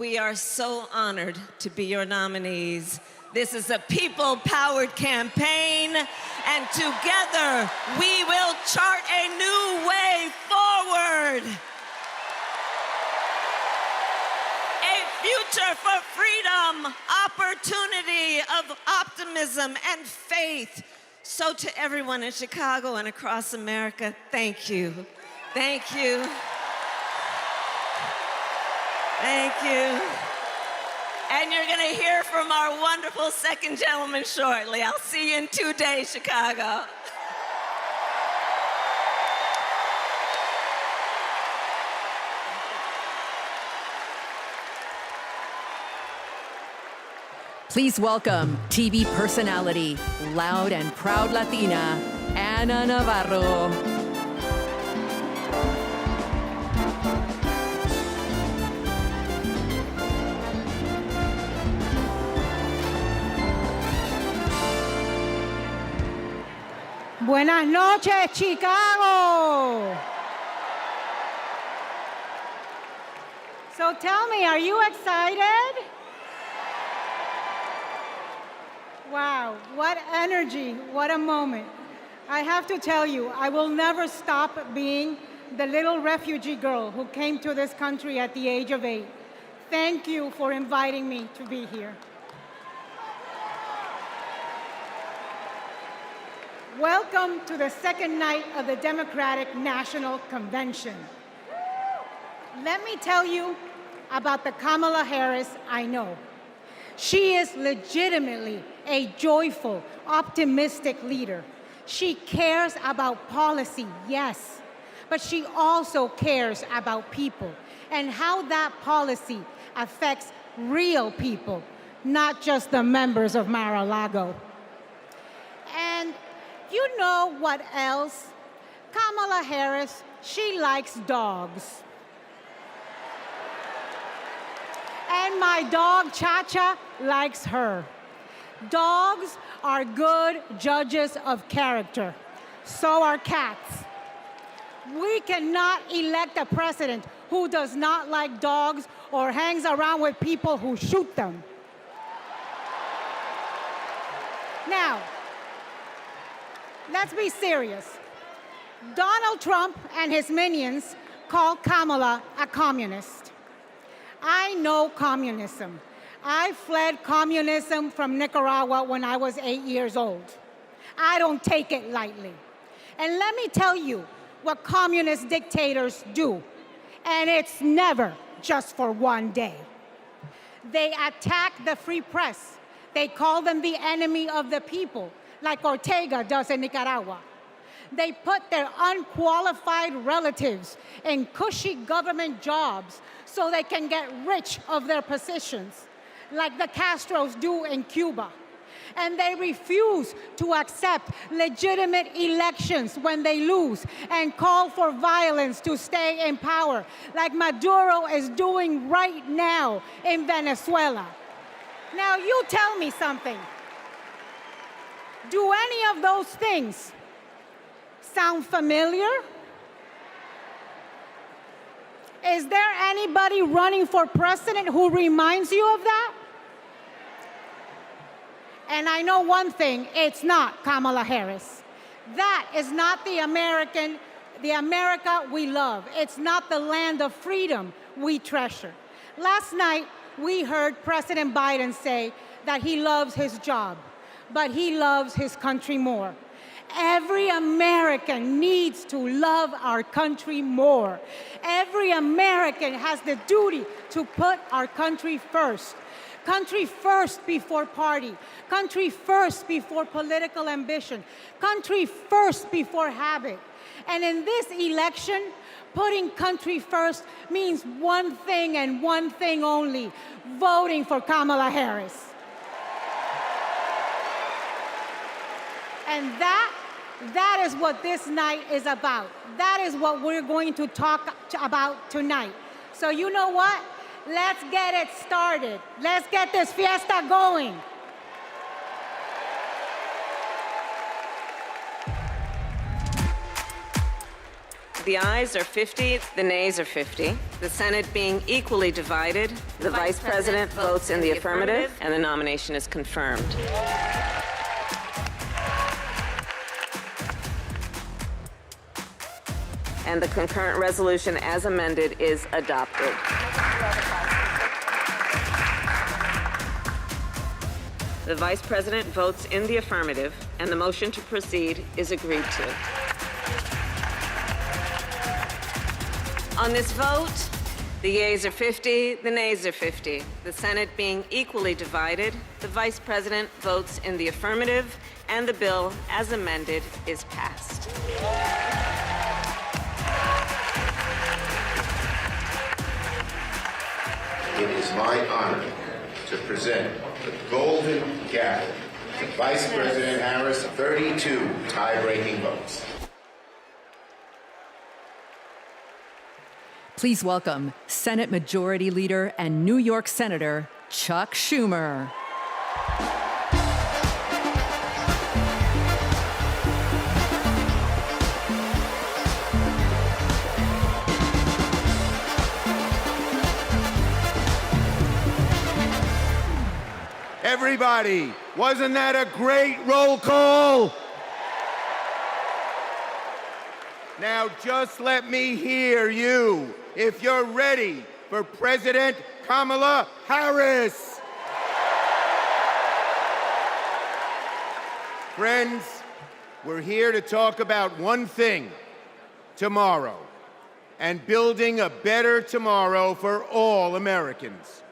We are so honored to be your nominees. This is a people-powered campaign, and together we will chart a new way forward. A future for freedom, opportunity, of optimism and faith. So to everyone in Chicago and across America, thank you. Thank you. Thank you. And you're going to hear from our wonderful second gentleman shortly. I'll see you in 2 days, Chicago. Please welcome TV personality, loud and proud Latina, Ana Navarro. Buenas noches, Chicago. So tell me, are you excited? Wow, what energy, what a moment. I have to tell you, I will never stop being the little refugee girl who came to this country at the age of 8. Thank you for inviting me to be here. Welcome to the second night of the Democratic National Convention. Let me tell you about the Kamala Harris I know. She is legitimately a joyful, optimistic leader. She cares about policy, yes, but she also cares about people and how that policy affects real people, not just the members of Mar-a-Lago. And you know what else? Kamala Harris, she likes dogs. And my dog, Cha-Cha, likes her. Dogs are good judges of character. So are cats. We cannot elect a president who does not like dogs or hangs around with people who shoot them. Now, let's be serious. Donald Trump and his minions call Kamala a communist. I know communism. I fled communism from Nicaragua when I was 8 years old. I don't take it lightly. And let me tell you what communist dictators do. And it's never just for one day. They attack the free press. They call them the enemy of the people, like Ortega does in Nicaragua. They put their unqualified relatives in cushy government jobs so they can get rich of their positions, like the Castros do in Cuba. And they refuse to accept legitimate elections when they lose and call for violence to stay in power, like Maduro is doing right now in Venezuela. Now, you tell me something. Do any of those things sound familiar? Is there anybody running for president who reminds you of that? And I know one thing, it's not Kamala Harris. That is not the America we love. It's not the land of freedom we treasure. Last night, we heard President Biden say that he loves his job, but he loves his country more. Every American needs to love our country more. Every American has the duty to put our country first. Country first before party. Country first before political ambition. Country first before habit. And in this election, putting country first means one thing and one thing only: voting for Kamala Harris. And that is what this night is about. That is what we're going to talk about tonight. So you know what? Let's get it started. Let's get this fiesta going. The ayes are 50, the nays are 50. The Senate being equally divided, the Vice President votes in the affirmative, and the nomination is confirmed. And the concurrent resolution as amended is adopted. The Vice President votes in the affirmative, and the motion to proceed is agreed to. On this vote, the yeas are 50, the nays are 50. The Senate being equally divided, the Vice President votes in the affirmative, and the bill, as amended, is passed. It is my honor to present the Golden Gavel to Vice President Harris, 32 tie-breaking votes. Please welcome Senate Majority Leader and New York Senator Chuck Schumer. Everybody, wasn't that a great roll call? Now just let me hear you if you're ready for President Kamala Harris. Friends, we're here to talk about one thing, tomorrow, and building a better tomorrow for all Americans.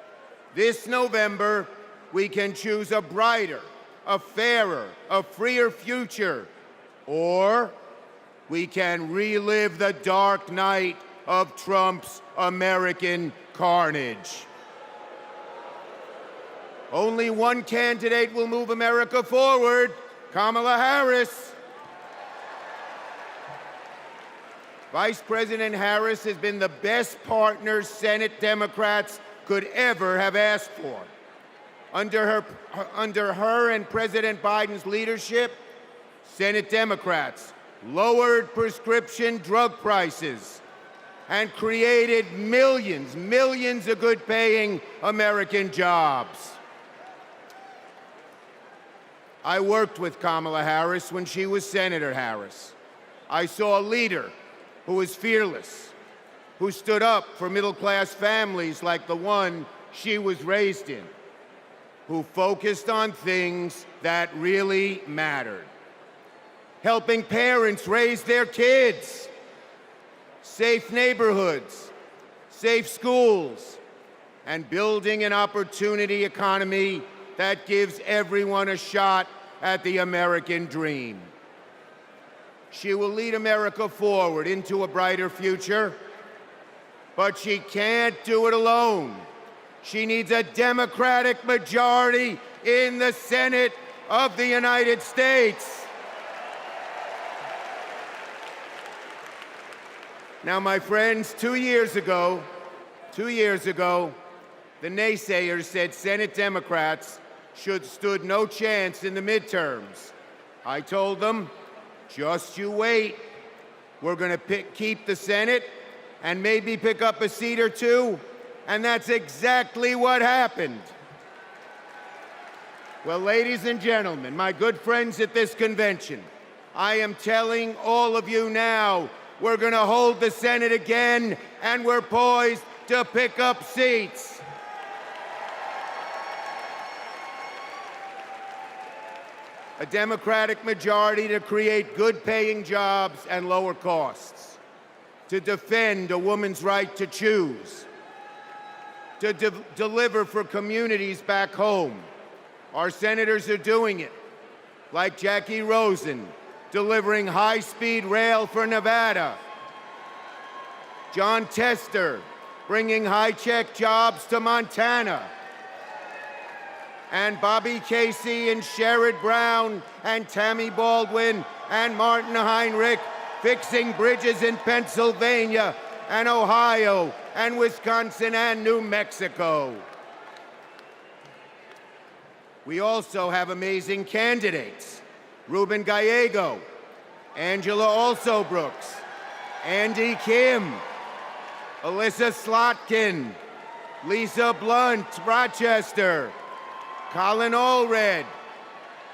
This November, we can choose a brighter, a fairer, a freer future, or we can relive the dark night of Trump's American carnage. Only one candidate will move America forward, Kamala Harris. Vice President Harris has been the best partner Senate Democrats could ever have asked for. Under her and President Biden's leadership, Senate Democrats lowered prescription drug prices and created millions of good-paying American jobs. I worked with Kamala Harris when she was Senator Harris. I saw a leader who was fearless, who stood up for middle-class families like the one she was raised in, who focused on things that really mattered. Helping parents raise their kids, safe neighborhoods, safe schools, and building an opportunity economy that gives everyone a shot at the American dream. She will lead America forward into a brighter future, but she can't do it alone. She needs a Democratic majority in the Senate of the United States. Now, my friends, 2 years ago, the naysayers said Senate Democrats stood no chance in the midterms. I told them, just you wait. We're going to keep the Senate and maybe pick up a seat or two. And that's exactly what happened. Well, ladies and gentlemen, my good friends at this convention, I am telling all of you now, we're going to hold the Senate again, and we're poised to pick up seats. A Democratic majority to create good-paying jobs and lower costs, to defend a woman's right to choose, to deliver for communities back home. Our senators are doing it, like Jackie Rosen, delivering high-speed rail for Nevada. John Tester, bringing high-tech jobs to Montana. And Bobby Casey and Sherrod Brown and Tammy Baldwin and Martin Heinrich fixing bridges in Pennsylvania and Ohio and Wisconsin and New Mexico. We also have amazing candidates. Ruben Gallego, Angela Alsobrooks, Andy Kim, Alyssa Slotkin, Lisa Blunt, Rochester, Colin Allred,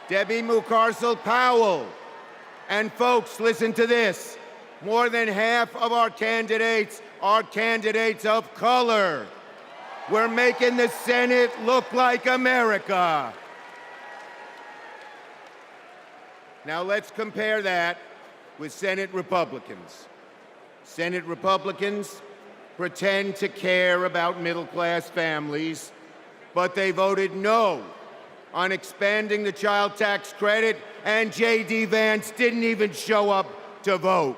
Debbie Mucarsel-Powell. And folks, listen to this. More than half of our candidates are candidates of color. We're making the Senate look like America. Now let's compare that with Senate Republicans. Senate Republicans pretend to care about middle-class families, but they voted no on expanding the child tax credit, and J.D. Vance didn't even show up to vote.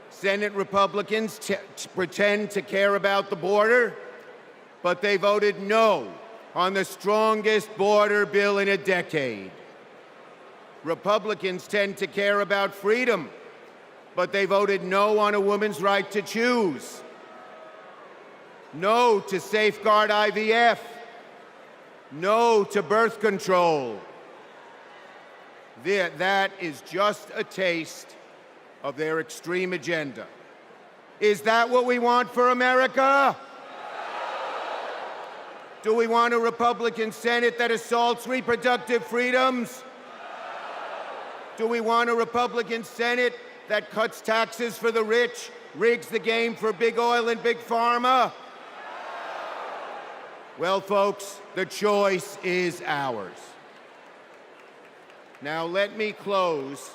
Senate Republicans pretend to care about the border, but they voted no on the strongest border bill in a decade. Republicans tend to care about freedom, but they voted no on a woman's right to choose. No to safeguard IVF. No to birth control. That is just a taste of their extreme agenda. Is that what we want for America? Do we want a Republican Senate that assaults reproductive freedoms? Do we want a Republican Senate that cuts taxes for the rich, rigs the game for big oil and big pharma? Well, folks, the choice is ours. Now, let me close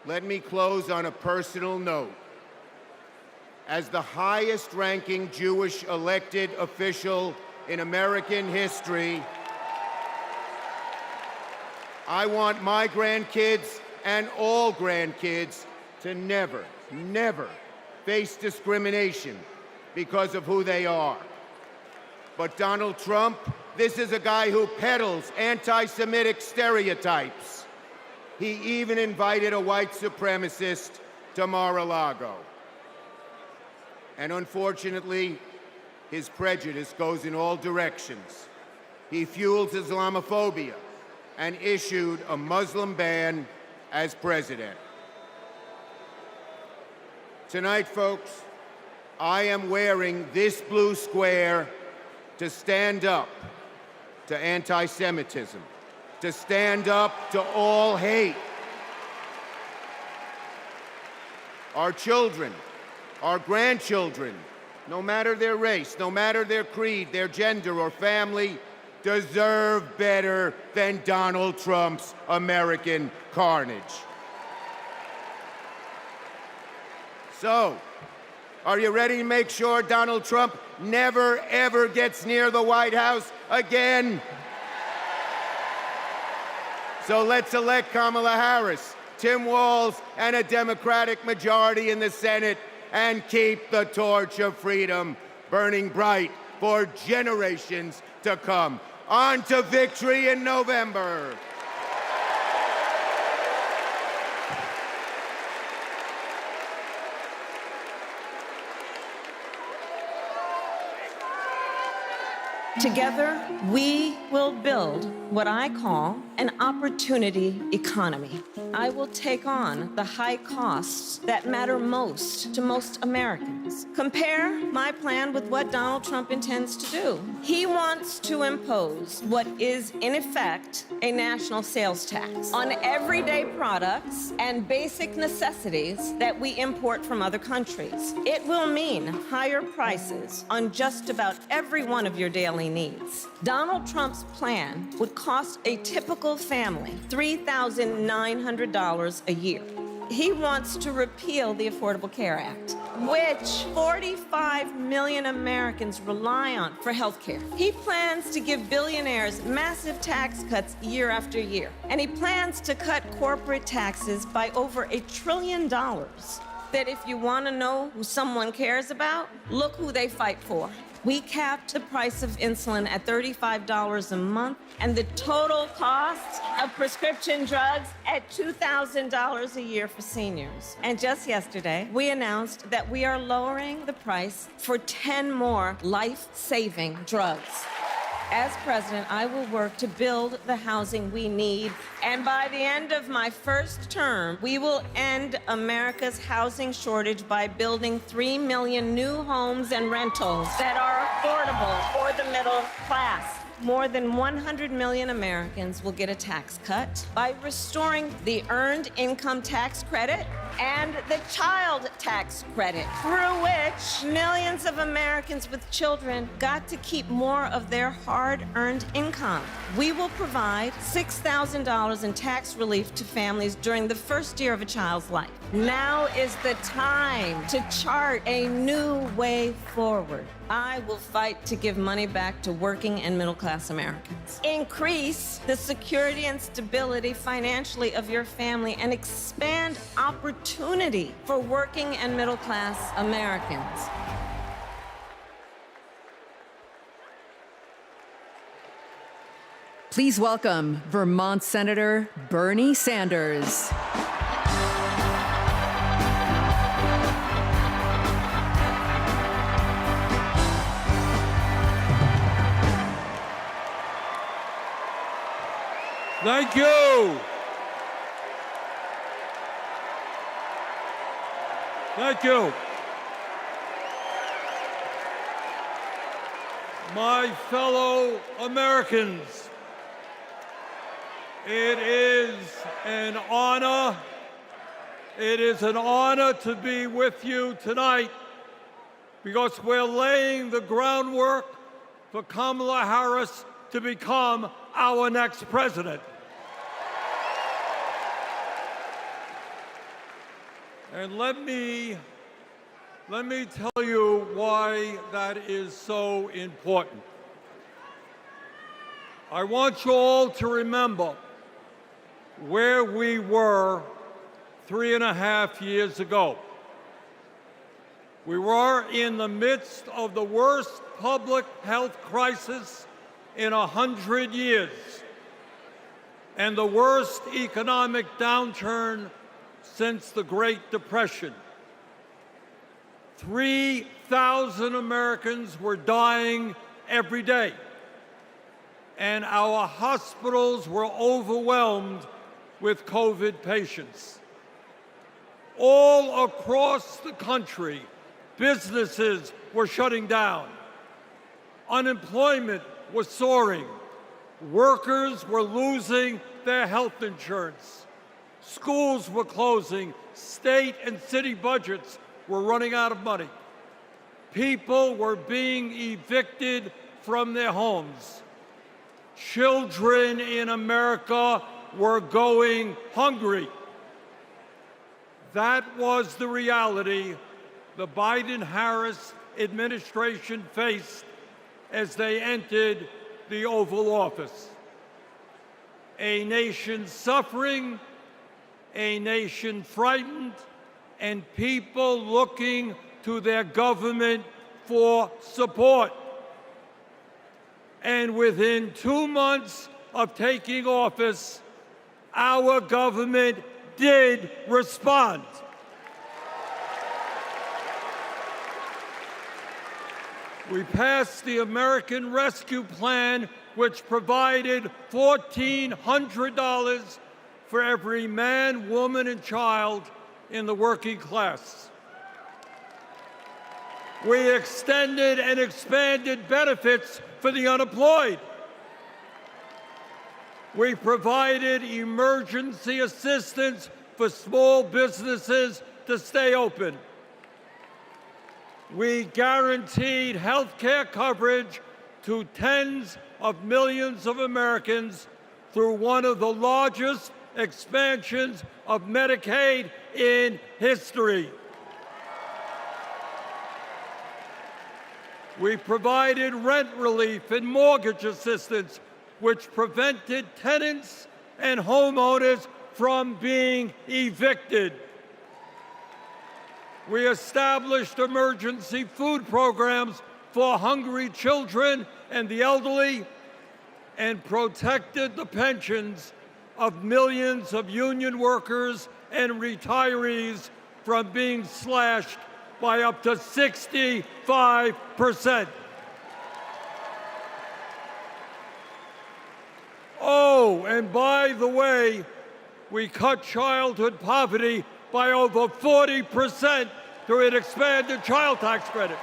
on a personal note. As the highest-ranking Jewish elected official in American history, I want my grandkids and all grandkids to never, never face discrimination because of who they are. But Donald Trump, this is a guy who peddles anti-Semitic stereotypes. He even invited a white supremacist to Mar-a-Lago. And unfortunately, his prejudice goes in all directions. He fuels Islamophobia and issued a Muslim ban as president. Tonight, folks, I am wearing this blue square to stand up to anti-Semitism, to stand up to all hate. Our children, our grandchildren, no matter their race, no matter their creed, their gender or family, deserve better than Donald Trump's American carnage. So, are you ready to make sure Donald Trump never, ever gets near the White House again? So let's elect Kamala Harris, Tim Walz, and a Democratic majority in the Senate and keep the torch of freedom burning bright for generations to come. On to victory in November. Together, we will build what I call an opportunity economy. I will take on the high costs that matter most to most Americans. Compare my plan with what Donald Trump intends to do. He wants to impose what is, in effect, a national sales tax on everyday products and basic necessities that we import from other countries. It will mean higher prices on just about every one of your daily needs. Donald Trump's plan would cost a typical family $3,900 a year. He wants to repeal the Affordable Care Act, which 45 million Americans rely on for health care. He plans to give billionaires massive tax cuts year after year. And he plans to cut corporate taxes by over $1 trillion. That if you want to know who someone cares about, look who they fight for. We capped the price of insulin at $35 a month and the total cost of prescription drugs at $2,000 a year for seniors. And just yesterday, we announced that we are lowering the price for 10 more life-saving drugs. As president, I will work to build the housing we need, and by the end of my first term, we will end America's housing shortage by building 3 million new homes and rentals that are affordable for the middle class. More than 100 million Americans will get a tax cut by restoring the Earned Income Tax Credit and the Child Tax Credit, through which millions of Americans with children got to keep more of their hard-earned income. We will provide $6,000 in tax relief to families during the first year of a child's life. Now is the time to chart a new way forward. I will fight to give money back to working and middle-class Americans. Increase the security and stability financially of your family and expand opportunity for working and middle-class Americans. Please welcome Vermont Senator Bernie Sanders. Thank you. Thank you. My fellow Americans, it is an honor. It is an honor to be with you tonight because we're laying the groundwork for Kamala Harris to become our next president. And let me tell you why that is so important. I want you all to remember where we were 3.5 years ago. We were in the midst of the worst public health crisis in 100 years and the worst economic downturn since the Great Depression. 3,000 Americans were dying every day, and our hospitals were overwhelmed with COVID patients. All across the country, businesses were shutting down. Unemployment was soaring. Workers were losing their health insurance. Schools were closing. State and city budgets were running out of money. People were being evicted from their homes. Children in America were going hungry. That was the reality the Biden-Harris administration faced as they entered the Oval Office. A nation suffering, a nation frightened, and people looking to their government for support. And within 2 months of taking office, our government did respond. We passed the American Rescue Plan, which provided $1,400 for every man, woman, and child in the working class. We extended and expanded benefits for the unemployed. We provided emergency assistance for small businesses to stay open. We guaranteed health care coverage to tens of millions of Americans through one of the largest expansions of Medicaid in history. We provided rent relief and mortgage assistance, which prevented tenants and homeowners from being evicted. We established emergency food programs for hungry children and the elderly, and protected the pensions of millions of union workers and retirees from being slashed by up to 65%. Oh, and by the way, we cut childhood poverty by over 40% through an expanded child tax credit.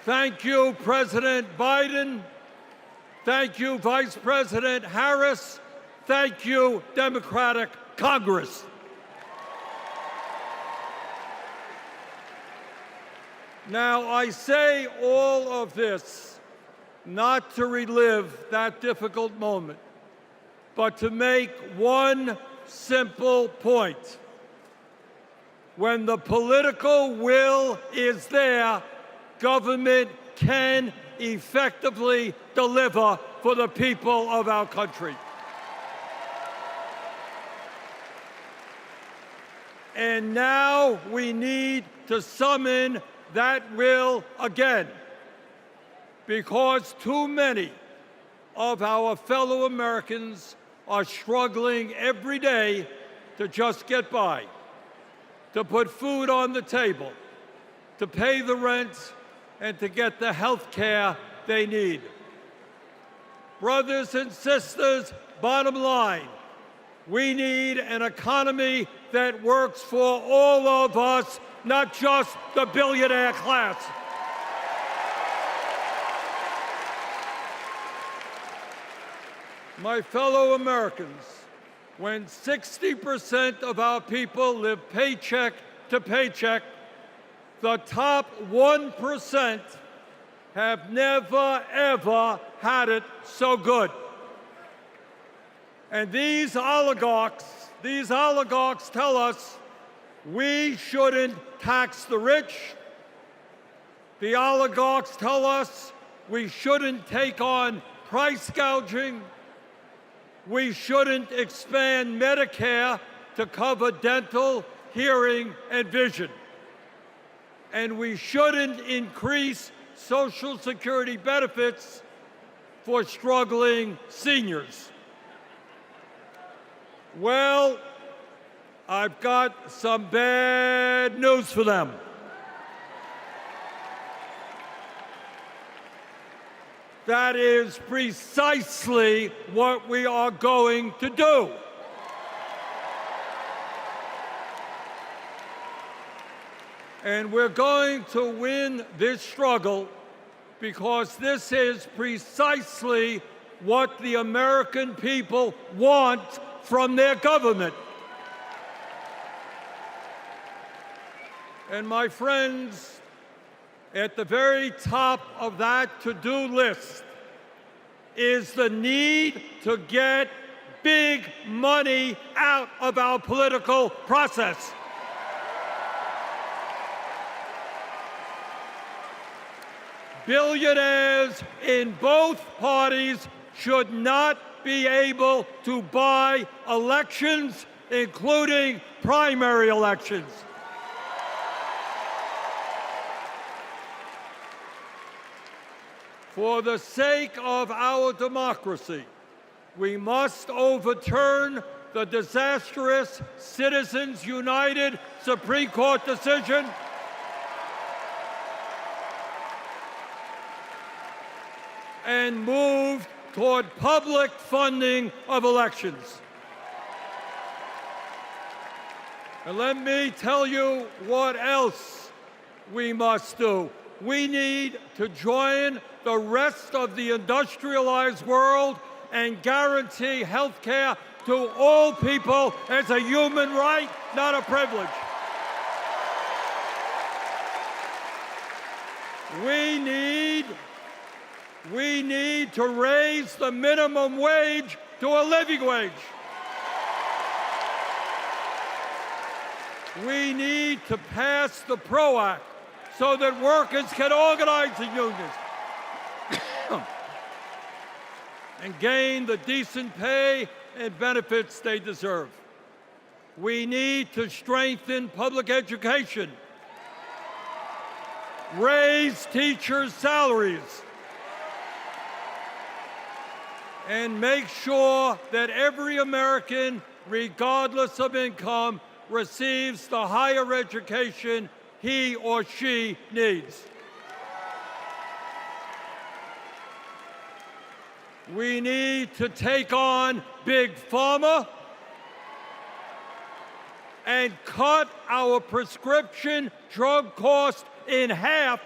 Thank you, President Biden. Thank you, Vice President Harris. Thank you, Democratic Congress. Now, I say all of this not to relive that difficult moment, but to make one simple point. When the political will is there, government can effectively deliver for the people of our country. And now we need to summon that will again, because too many of our fellow Americans are struggling every day to just get by, to put food on the table, to pay the rent, and to get the health care they need. Brothers and sisters, bottom line, we need an economy that works for all of us, not just the billionaire class. My fellow Americans, when 60% of our people live paycheck to paycheck, the top 1% have never, ever had it so good. And these oligarchs tell us we shouldn't tax the rich. The oligarchs tell us we shouldn't take on price gouging. We shouldn't expand Medicare to cover dental, hearing, and vision. And we shouldn't increase Social Security benefits for struggling seniors. Well, I've got some bad news for them. That is precisely what we are going to do. And we're going to win this struggle because this is precisely what the American people want from their government. And my friends, at the very top of that to-do list is the need to get big money out of our political process. Billionaires in both parties should not be able to buy elections, including primary elections. For the sake of our democracy, we must overturn the disastrous Citizens United Supreme Court decision and move toward public funding of elections. And let me tell you what else we must do. We need to join the rest of the industrialized world and guarantee health care to all people as a human right, not a privilege. We need to raise the minimum wage to a living wage. We need to pass the PRO Act so that workers can organize in unions and gain the decent pay and benefits they deserve. We need to strengthen public education, raise teachers' salaries, and make sure that every American, regardless of income, receives the higher education he or she needs. We need to take on Big Pharma and cut our prescription drug cost in half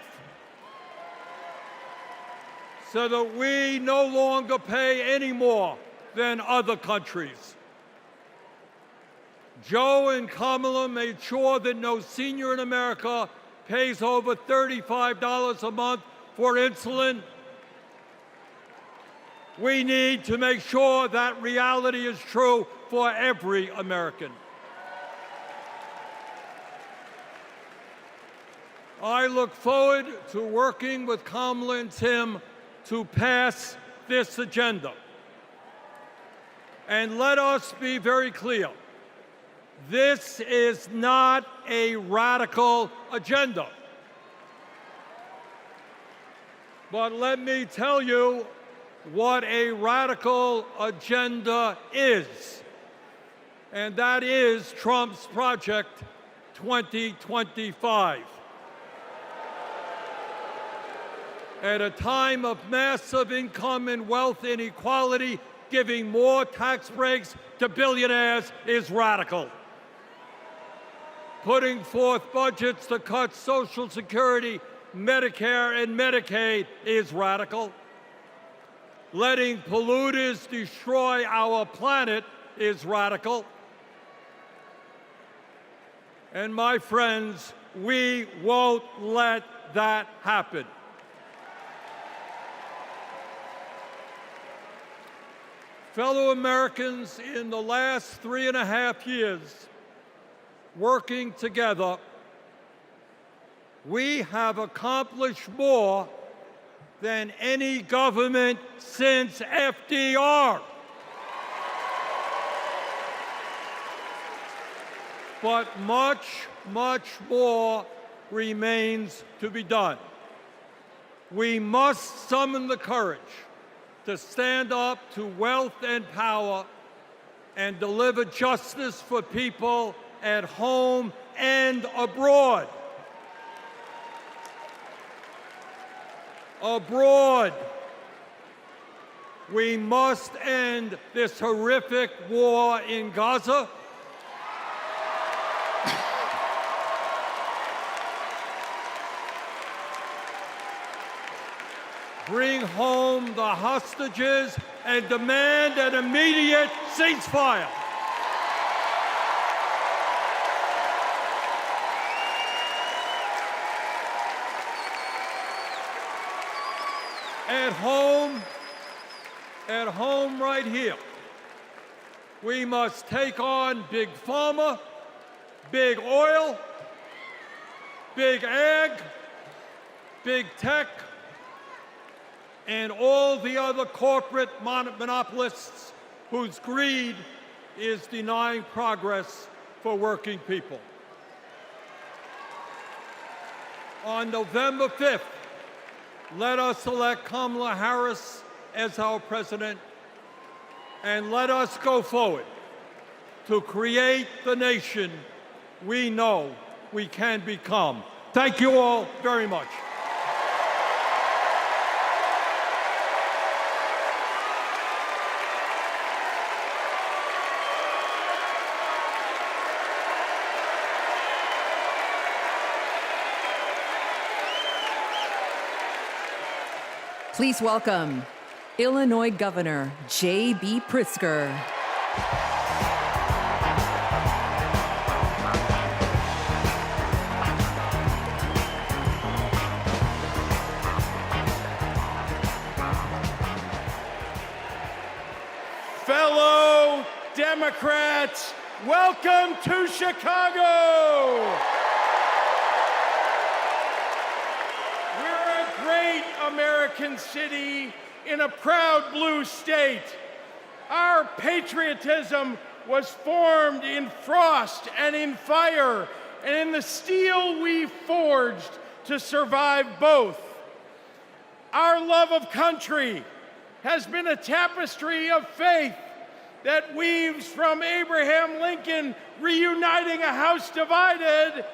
so that we no longer pay any more than other countries. Joe and Kamala made sure that no senior in America pays over $35 a month for insulin. We need to make sure that reality is true for every American. I look forward to working with Kamala and Tim to pass this agenda. And let us be very clear. This is not a radical agenda. But let me tell you what a radical agenda is. And that is Trump's Project 2025. At a time of massive income and wealth inequality, giving more tax breaks to billionaires is radical. Putting forth budgets to cut Social Security, Medicare, and Medicaid is radical. Letting polluters destroy our planet is radical. And my friends, we won't let that happen. Fellow Americans, in the last 3.5 years, working together, we have accomplished more than any government since FDR. But much, much more remains to be done. We must summon the courage to stand up to wealth and power and deliver justice for people at home and abroad. Abroad, we must end this horrific war in Gaza. Bring home the hostages and demand an immediate ceasefire. At home right here, we must take on Big Pharma, Big Oil, Big Ag, Big Tech, and all the other corporate monopolists whose greed is denying progress for working people. On November 5th, let us elect Kamala Harris as our president, and let us go forward to create the nation we know we can become. Thank you all very much. Please welcome Illinois Governor J.B. Pritzker. Fellow Democrats, welcome to Chicago. We're a great American city in a proud blue state. Our patriotism was formed in frost and in fire, and in the steel we forged to survive both. Our love of country has been a tapestry of faith that weaves from Abraham Lincoln reuniting a house divided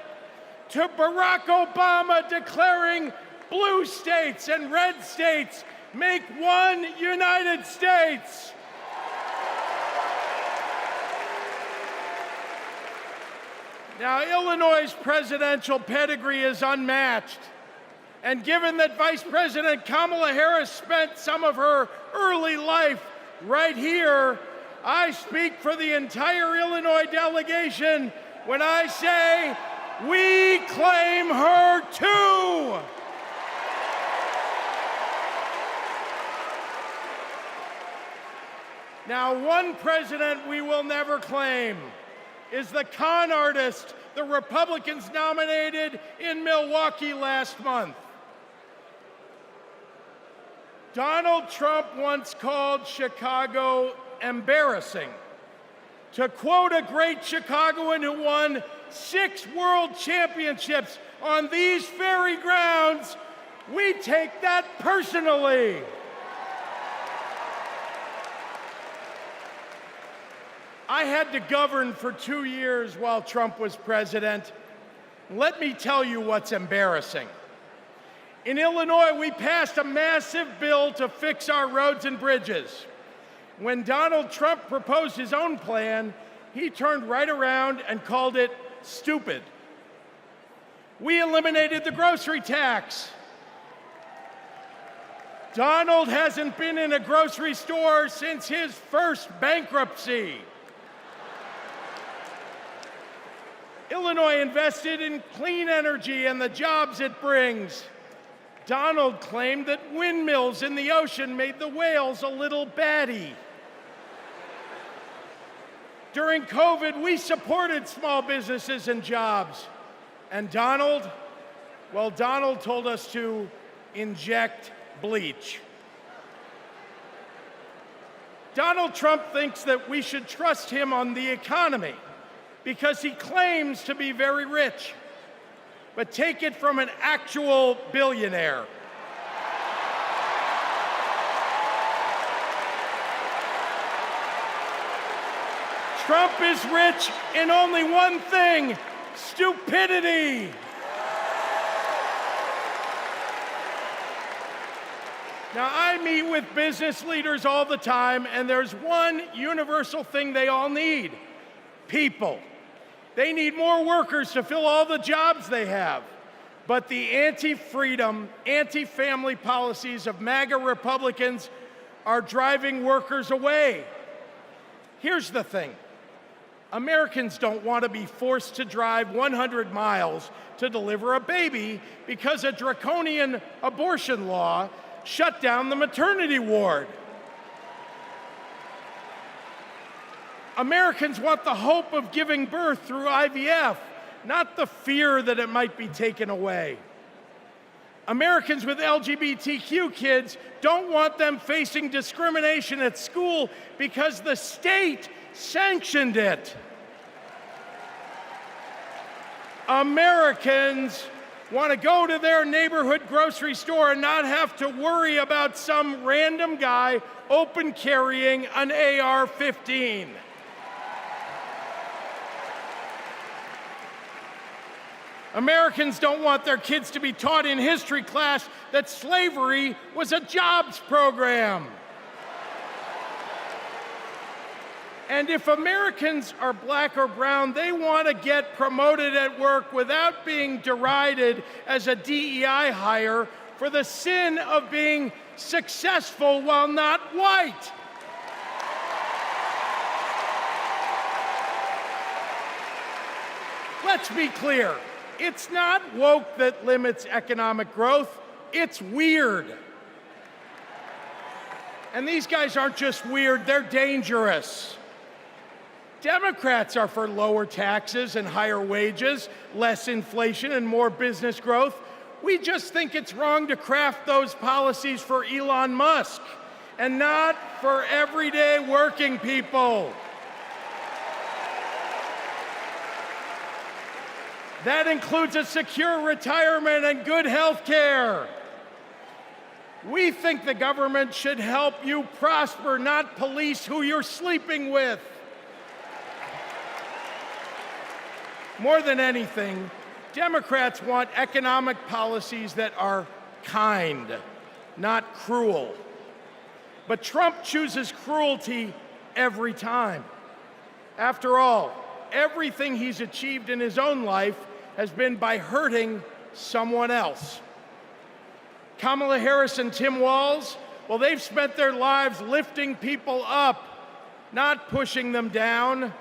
to Barack Obama declaring blue states and red states make one United States. Now, Illinois' presidential pedigree is unmatched. And given that Vice President Kamala Harris spent some of her early life right here, I speak for the entire Illinois delegation when I say, we claim her too. Now, one president we will never claim is the con artist the Republicans nominated in Milwaukee last month. Donald Trump once called Chicago embarrassing. To quote a great Chicagoan who won 6 world championships on these very grounds, we take that personally. I had to govern for 2 years while Trump was president. Let me tell you what's embarrassing. In Illinois, we passed a massive bill to fix our roads and bridges. When Donald Trump proposed his own plan, he turned right around and called it stupid. We eliminated the grocery tax. Donald hasn't been in a grocery store since his first bankruptcy. Illinois invested in clean energy and the jobs it brings. Donald claimed that windmills in the ocean made the whales a little batty. During COVID, we supported small businesses and jobs. And Donald told us to inject bleach. Donald Trump thinks that we should trust him on the economy because he claims to be very rich. But take it from an actual billionaire. Trump is rich in only one thing: stupidity. Now, I meet with business leaders all the time, and there's one universal thing they all need: people. They need more workers to fill all the jobs they have. But the anti-freedom, anti-family policies of MAGA Republicans are driving workers away. Here's the thing. Americans don't want to be forced to drive 100 miles to deliver a baby because a draconian abortion law shut down the maternity ward. Americans want the hope of giving birth through IVF, not the fear that it might be taken away. Americans with LGBTQ kids don't want them facing discrimination at school because the state sanctioned it. Americans want to go to their neighborhood grocery store and not have to worry about some random guy open carrying an AR-15. Americans don't want their kids to be taught in history class that slavery was a jobs program. And if Americans are black or brown, they want to get promoted at work without being derided as a DEI hire for the sin of being successful while not white. Let's be clear. It's not woke that limits economic growth. It's weird. And these guys aren't just weird, they're dangerous. Democrats are for lower taxes and higher wages, less inflation and more business growth. We just think it's wrong to craft those policies for Elon Musk and not for everyday working people. That includes a secure retirement and good health care. We think the government should help you prosper, not police who you're sleeping with. More than anything, Democrats want economic policies that are kind, not cruel. But Trump chooses cruelty every time. After all, everything he's achieved in his own life has been by hurting someone else. Kamala Harris and Tim Walz, well, they've spent their lives lifting people up, not pushing them down.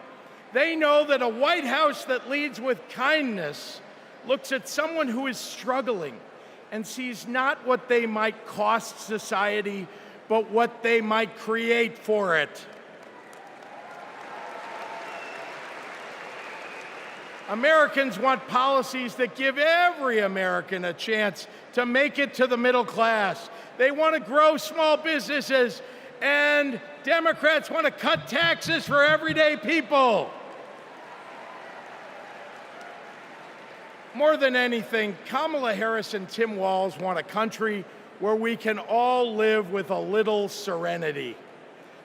They know that a White House that leads with kindness looks at someone who is struggling and sees not what they might cost society, but what they might create for it. Americans want policies that give every American a chance to make it to the middle class. They want to grow small businesses, and Democrats want to cut taxes for everyday people. More than anything, Kamala Harris and Tim Walz want a country where we can all live with a little serenity.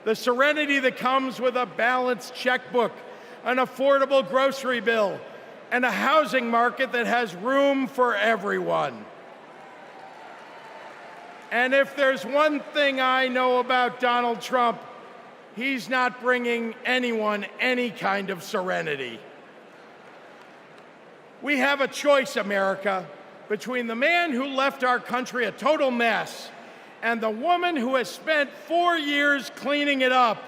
The serenity that comes with a balanced checkbook, an affordable grocery bill, and a housing market that has room for everyone. And if there's one thing I know about Donald Trump, he's not bringing anyone any kind of serenity. We have a choice, America, between the man who left our country a total mess and the woman who has spent 4 years cleaning it up.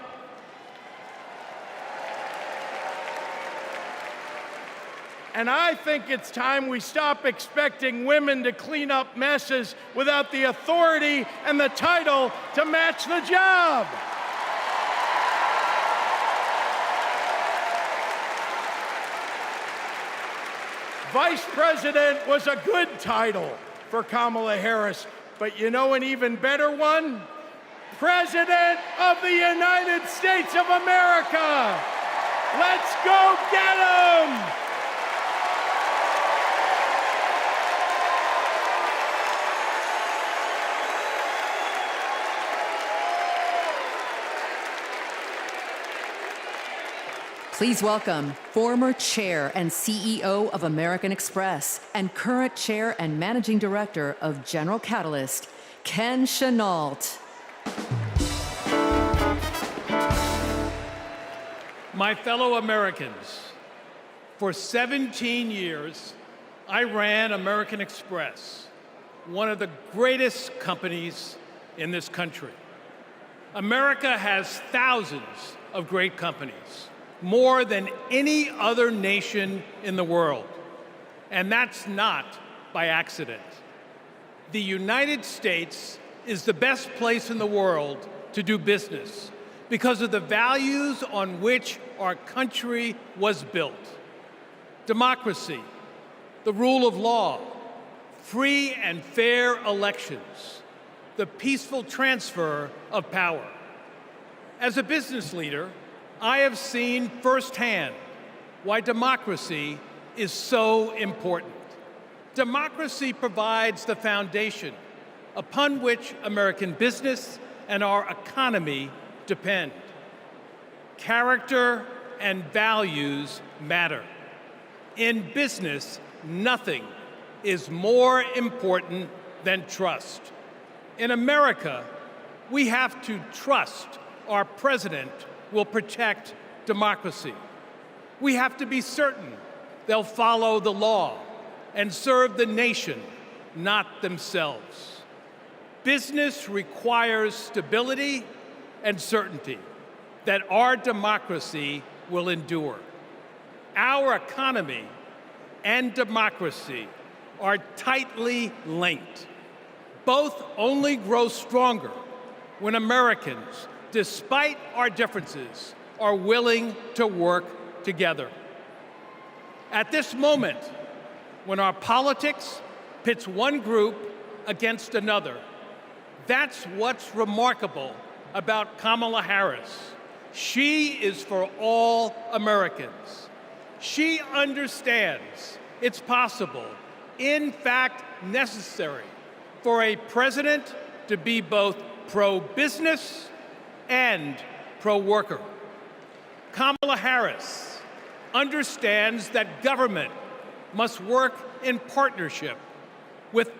And I think it's time we stop expecting women to clean up messes without the authority and the title to match the job. Vice President was a good title for Kamala Harris, but you know an even better one? President of the United States of America. Let's go get 'em! Please welcome former chair and CEO of American Express and current chair and managing director of General Catalyst, Ken Chenault. My fellow Americans, for 17 years, I ran American Express, one of the greatest companies in this country. America has thousands of great companies, more than any other nation in the world. And that's not by accident. The United States is the best place in the world to do business because of the values on which our country was built. Democracy, the rule of law, free and fair elections, the peaceful transfer of power. As a business leader, I have seen firsthand why democracy is so important. Democracy provides the foundation upon which American business and our economy depend. Character and values matter. In business, nothing is more important than trust. In America, we have to trust our president will protect democracy. We have to be certain they'll follow the law and serve the nation, not themselves. Business requires stability and certainty that our democracy will endure. Our economy and democracy are tightly linked. Both only grow stronger when Americans, despite our differences, are willing to work together. At this moment, when our politics pits one group against another, that's what's remarkable about Kamala Harris. She is for all Americans. She understands it's possible, in fact necessary, for a president to be both pro-business and pro-worker. Kamala Harris understands that government must work in partnership with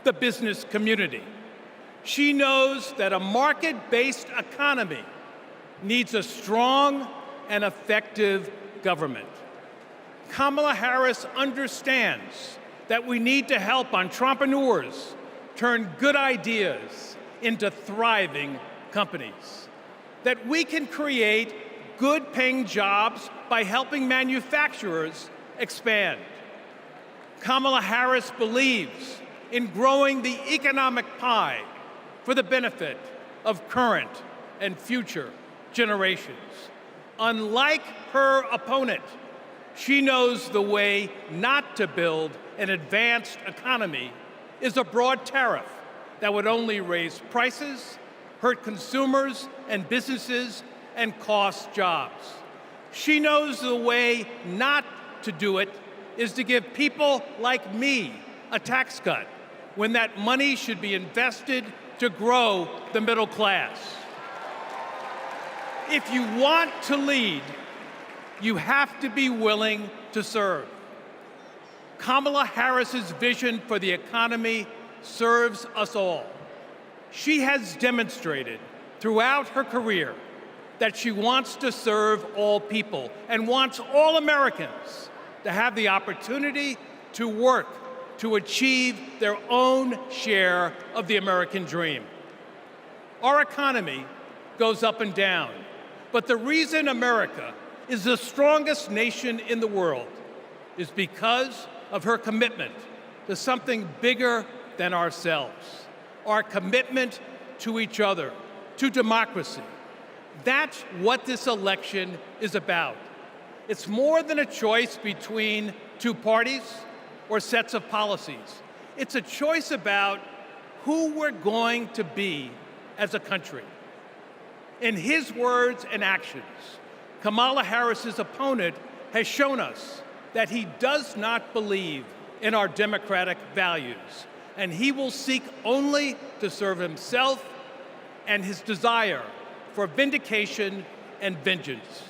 the business community. She knows that a market-based economy needs a strong and effective government. Kamala Harris understands that we need to help entrepreneurs turn good ideas into thriving companies, that we can create good-paying jobs by helping manufacturers expand. Kamala Harris believes in growing the economic pie for the benefit of current and future generations. Unlike her opponent, she knows the way not to build an advanced economy is a broad tariff that would only raise prices, hurt consumers and businesses, and cost jobs. She knows the way not to do it is to give people like me a tax cut when that money should be invested to grow the middle class. If you want to lead, you have to be willing to serve. Kamala Harris's vision for the economy serves us all. She has demonstrated throughout her career that she wants to serve all people and wants all Americans to have the opportunity to work to achieve their own share of the American dream. Our economy goes up and down, but the reason America is the strongest nation in the world is because of her commitment to something bigger than ourselves, our commitment to each other, to democracy. That's what this election is about. It's more than a choice between two parties or sets of policies. It's a choice about who we're going to be as a country. In his words and actions, Kamala Harris's opponent has shown us that he does not believe in our democratic values, and he will seek only to serve himself and his desire for vindication and vengeance.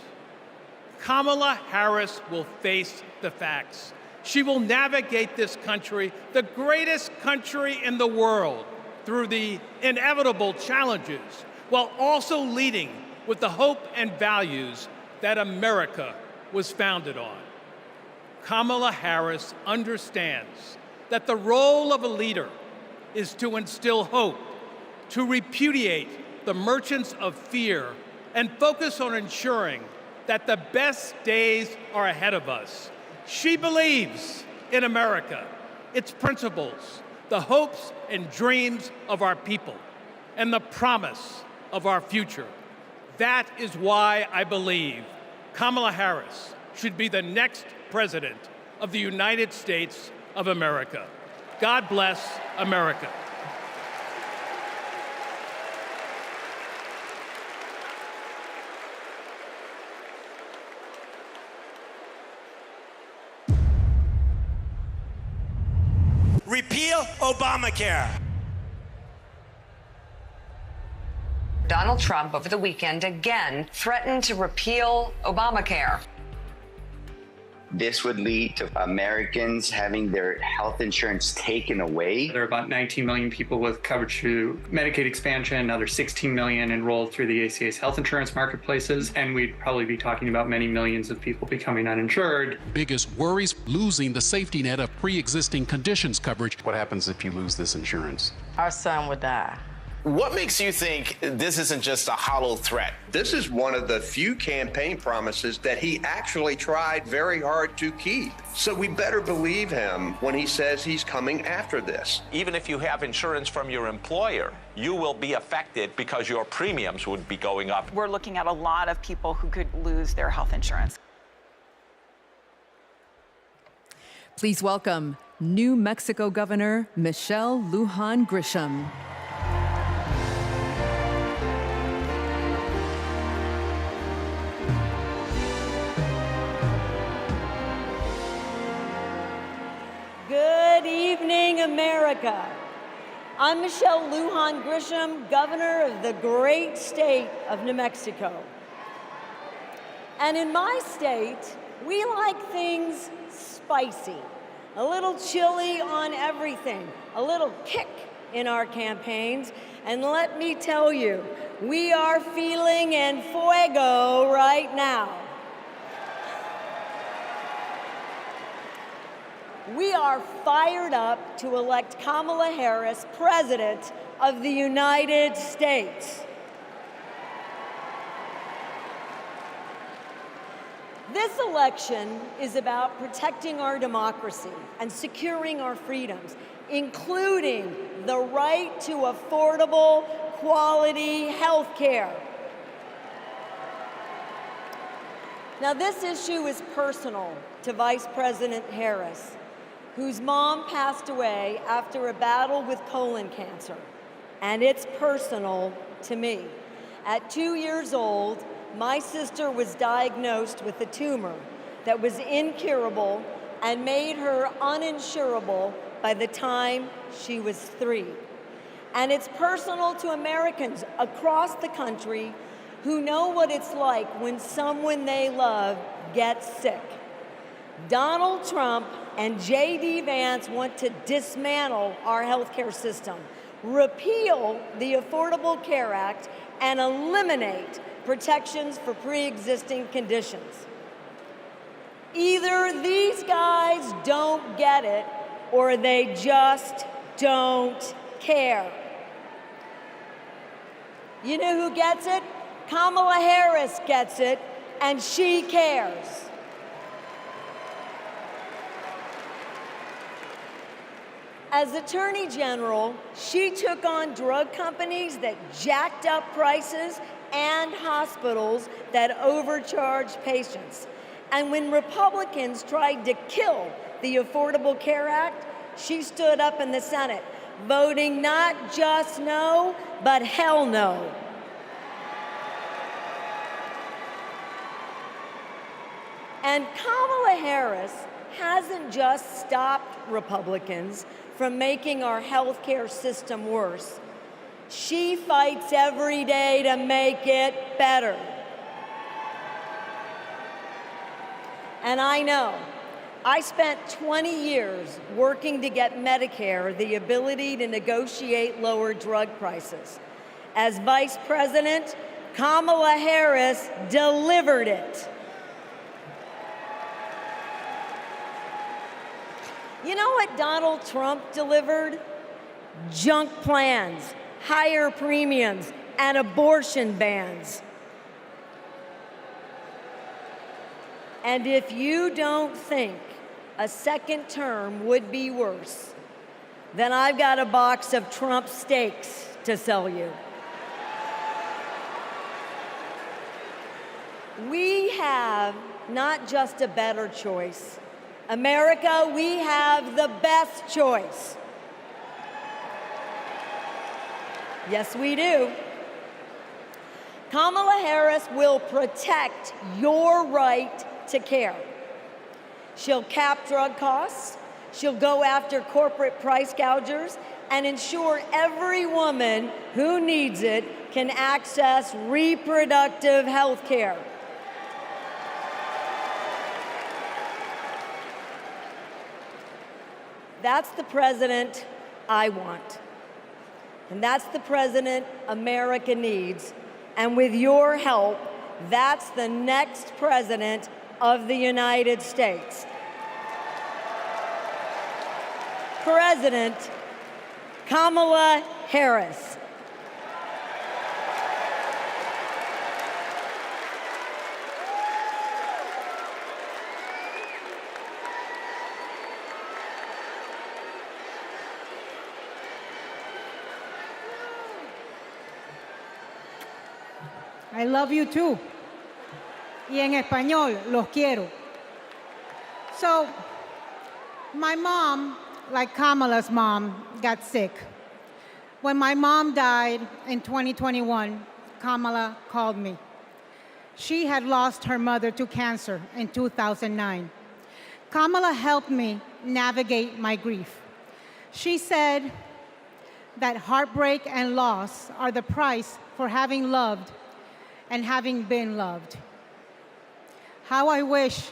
Kamala Harris will face the facts. She will navigate this country, the greatest country in the world, through the inevitable challenges, while also leading with the hope and values that America was founded on. Kamala Harris understands that the role of a leader is to instill hope, to repudiate the merchants of fear, and focus on ensuring that the best days are ahead of us. She believes in America, its principles, the hopes and dreams of our people, and the promise of our future. That is why I believe Kamala Harris should be the next president of the United States of America. God bless America. Repeal Obamacare. Donald Trump, over the weekend, again threatened to repeal Obamacare. This would lead to Americans having their health insurance taken away. There are about 19 million people with coverage through Medicaid expansion, another 16 million enrolled through the ACA's health insurance marketplaces, and we'd probably be talking about many millions of people becoming uninsured. Biggest worries, losing the safety net of pre-existing conditions coverage. What happens if you lose this insurance? Our son would die. What makes you think this isn't just a hollow threat? This is one of the few campaign promises that he actually tried very hard to keep. So we better believe him when he says he's coming after this. Even if you have insurance from your employer, you will be affected because your premiums would be going up. We're looking at a lot of people who could lose their health insurance. Please welcome New Mexico Governor Michelle Lujan Grisham. Good evening, America. I'm Michelle Lujan Grisham, governor of the great state of New Mexico. And in my state, we like things spicy, a little chili on everything, a little kick in our campaigns. And let me tell you, we are feeling en fuego right now. We are fired up to elect Kamala Harris President of the United States. This election is about protecting our democracy and securing our freedoms, including the right to affordable, quality health care. Now, this issue is personal to Vice President Harris, whose mom passed away after a battle with colon cancer. And it's personal to me. At 2 years old, my sister was diagnosed with a tumor that was incurable and made her uninsurable by the time she was 3. And it's personal to Americans across the country who know what it's like when someone they love gets sick. Donald Trump and J.D. Vance want to dismantle our healthcare system, repeal the Affordable Care Act, and eliminate protections for pre-existing conditions. Either these guys don't get it, or they just don't care. You know who gets it? Kamala Harris gets it, and she cares. As Attorney General, she took on drug companies that jacked up prices and hospitals that overcharged patients. And when Republicans tried to kill the Affordable Care Act, she stood up in the Senate, voting not just no, but hell no. And Kamala Harris hasn't just stopped Republicans from making our healthcare system worse. She fights every day to make it better. And I know, I spent 20 years working to get Medicare the ability to negotiate lower drug prices. As Vice President, Kamala Harris delivered it. You know what Donald Trump delivered? Junk plans, higher premiums, and abortion bans. And if you don't think a second term would be worse, then I've got a box of Trump steaks to sell you. We have not just a better choice. America, we have the best choice. Yes, we do. Kamala Harris will protect your right to care. She'll cap drug costs, she'll go after corporate price gougers, and ensure every woman who needs it can access reproductive health care. That's the president I want. And that's the president America needs. And with your help, that's the next president of the United States. President Kamala Harris. I love you too. Y en español, los quiero. So, my mom, like Kamala's mom, got sick. When my mom died in 2021, Kamala called me. She had lost her mother to cancer in 2009. Kamala helped me navigate my grief. She said that heartbreak and loss are the price for having loved and having been loved. How I wish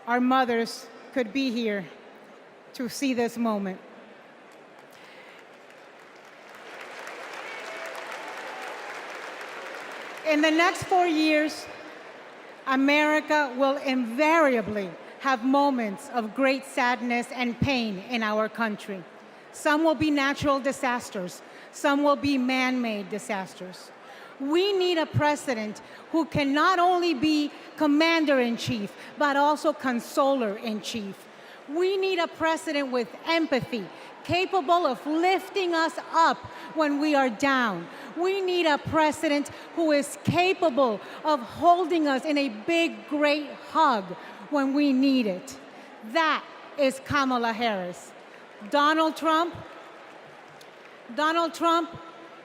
our mothers could be here to see this moment. In the next 4 years, America will invariably have moments of great sadness and pain in our country. Some will be natural disasters. Some will be man-made disasters. We need a president who can not only be commander-in-chief, but also consoler-in-chief. We need a president with empathy, capable of lifting us up when we are down. We need a president who is capable of holding us in a big, great hug when we need it. That is Kamala Harris. Donald Trump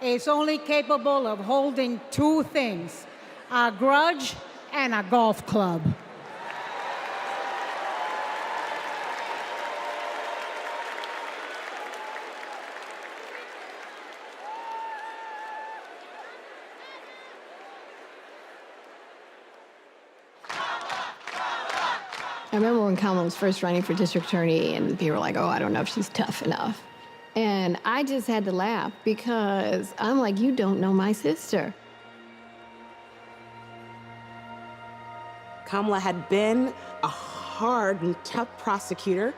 is only capable of holding two things, a grudge and a golf club. I remember when Kamala was first running for district attorney and people were like, oh, I don't know if she's tough enough. And I just had to laugh because I'm like, you don't know my sister. Kamala had been a hard and tough prosecutor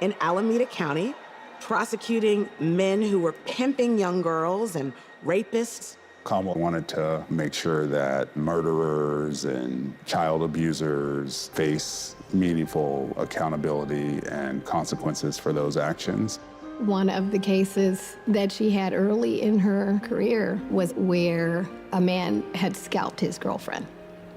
in Alameda County, prosecuting men who were pimping young girls and rapists. Kamala wanted to make sure that murderers and child abusers face meaningful accountability and consequences for those actions. One of the cases that she had early in her career was where a man had scalped his girlfriend.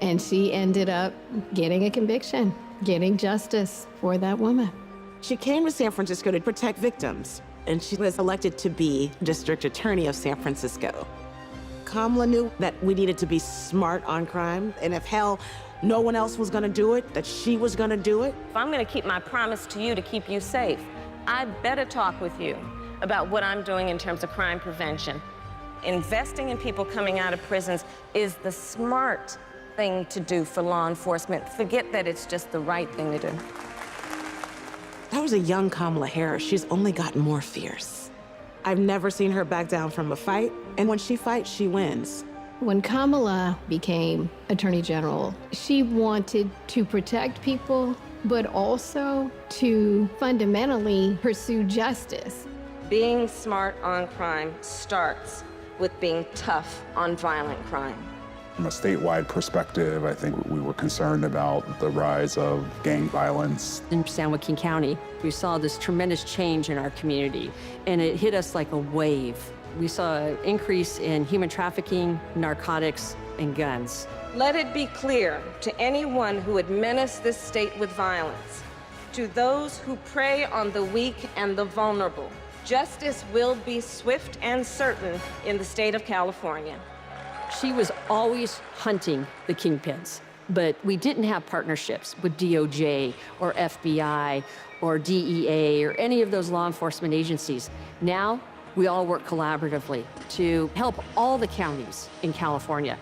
And she ended up getting a conviction, getting justice for that woman. She came to San Francisco to protect victims, and she was elected to be district attorney of San Francisco. Kamala knew that we needed to be smart on crime, and if hell, no one else was gonna do it, that she was gonna do it. If I'm gonna keep my promise to you to keep you safe, I better talk with you about what I'm doing in terms of crime prevention. Investing in people coming out of prisons is the smart thing to do for law enforcement. Forget that it's just the right thing to do. That was a young Kamala Harris. She's only gotten more fierce. I've never seen her back down from a fight, and when she fights, she wins. When Kamala became Attorney General, she wanted to protect people, but also to fundamentally pursue justice. Being smart on crime starts with being tough on violent crime. From a statewide perspective, I think we were concerned about the rise of gang violence. In San Joaquin County, we saw this tremendous change in our community, and it hit us like a wave. We saw an increase in human trafficking, narcotics, and guns. Let it be clear to anyone who would menace this state with violence, to those who prey on the weak and the vulnerable, justice will be swift and certain in the state of California. She was always hunting the kingpins, but we didn't have partnerships with DOJ or FBI or DEA or any of those law enforcement agencies. Now, we all work collaboratively to help all the counties in California.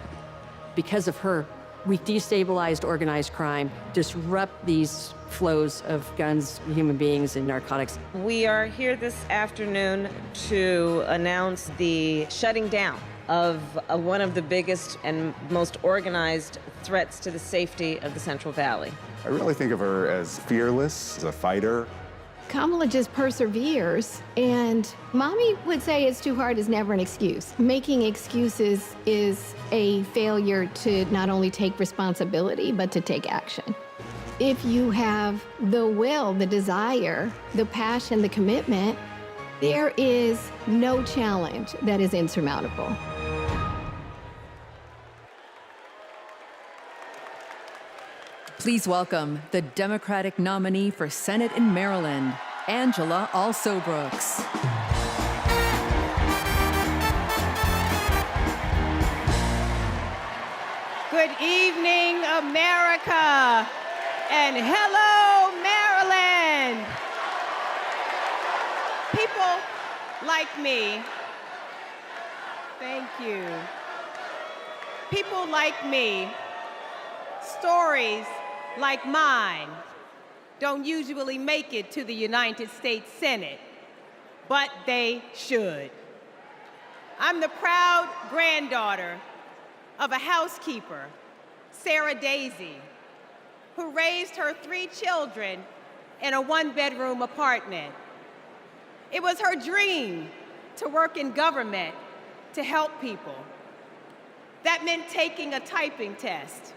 Because of her, we destabilized organized crime, disrupt these flows of guns, human beings, and narcotics. We are here this afternoon to announce the shutting down of one of the biggest and most organized threats to the safety of the Central Valley. I really think of her as fearless, as a fighter. Kamala just perseveres, and mommy would say it's too hard is never an excuse. Making excuses is a failure to not only take responsibility, but to take action. If you have the will, the desire, the passion, the commitment, there is no challenge that is insurmountable. Please welcome the Democratic nominee for Senate in Maryland, Angela Alsobrooks. Good evening, America, and hello, Maryland. People like me, thank you. People like me, stories like mine don't usually make it to the United States Senate, but they should. I'm the proud granddaughter of a housekeeper, Sarah Daisy, who raised her 3 children in a 1-bedroom apartment. It was her dream to work in government to help people. That meant taking a typing test.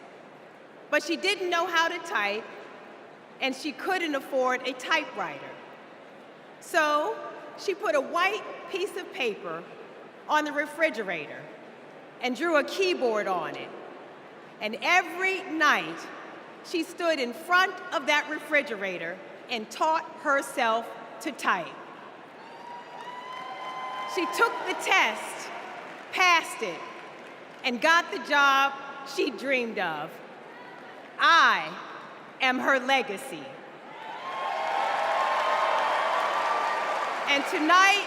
But she didn't know how to type, and she couldn't afford a typewriter. So she put a white piece of paper on the refrigerator and drew a keyboard on it. And every night, she stood in front of that refrigerator and taught herself to type. She took the test, passed it, and got the job she dreamed of. I am her legacy. And tonight,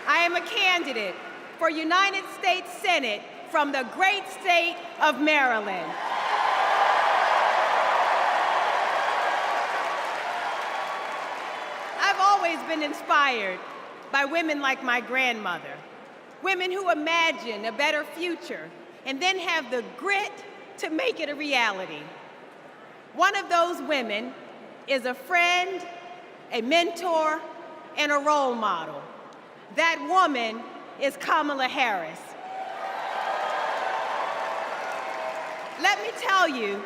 I am a candidate for United States Senate from the great state of Maryland. I've always been inspired by women like my grandmother, women who imagine a better future and then have the grit to make it a reality. One of those women is a friend, a mentor, and a role model. That woman is Kamala Harris. Let me tell you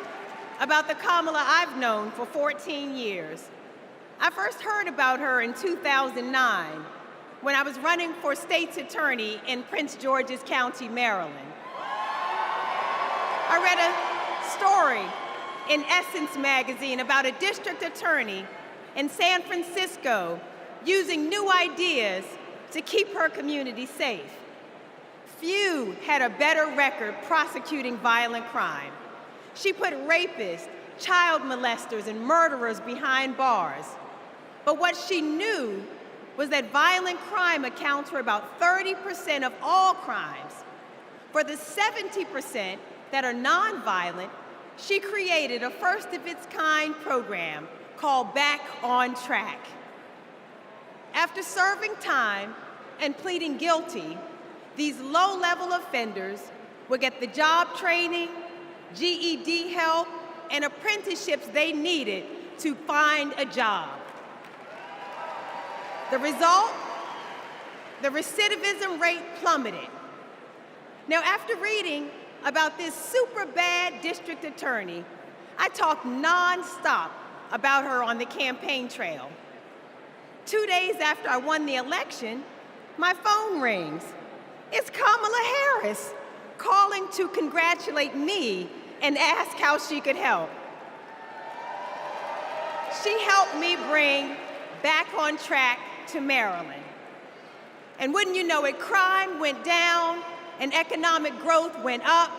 about the Kamala I've known for 14 years. I first heard about her in 2009 when I was running for state's attorney in Prince George's County, Maryland. I read a story in Essence magazine about a district attorney in San Francisco using new ideas to keep her community safe. Few had a better record prosecuting violent crime. She put rapists, child molesters, and murderers behind bars. But what she knew was that violent crime accounts for about 30% of all crimes. For the 70% that are nonviolent, she created a first-of-its-kind program called Back on Track. After serving time and pleading guilty, these low-level offenders would get the job training, GED help, and apprenticeships they needed to find a job. The result? The recidivism rate plummeted. Now, after reading about this super bad district attorney, I talked nonstop about her on the campaign trail. 2 days after I won the election, my phone rings. It's Kamala Harris calling to congratulate me and ask how she could help. She helped me bring Back on Track to Maryland. And wouldn't you know it, crime went down and economic growth went up.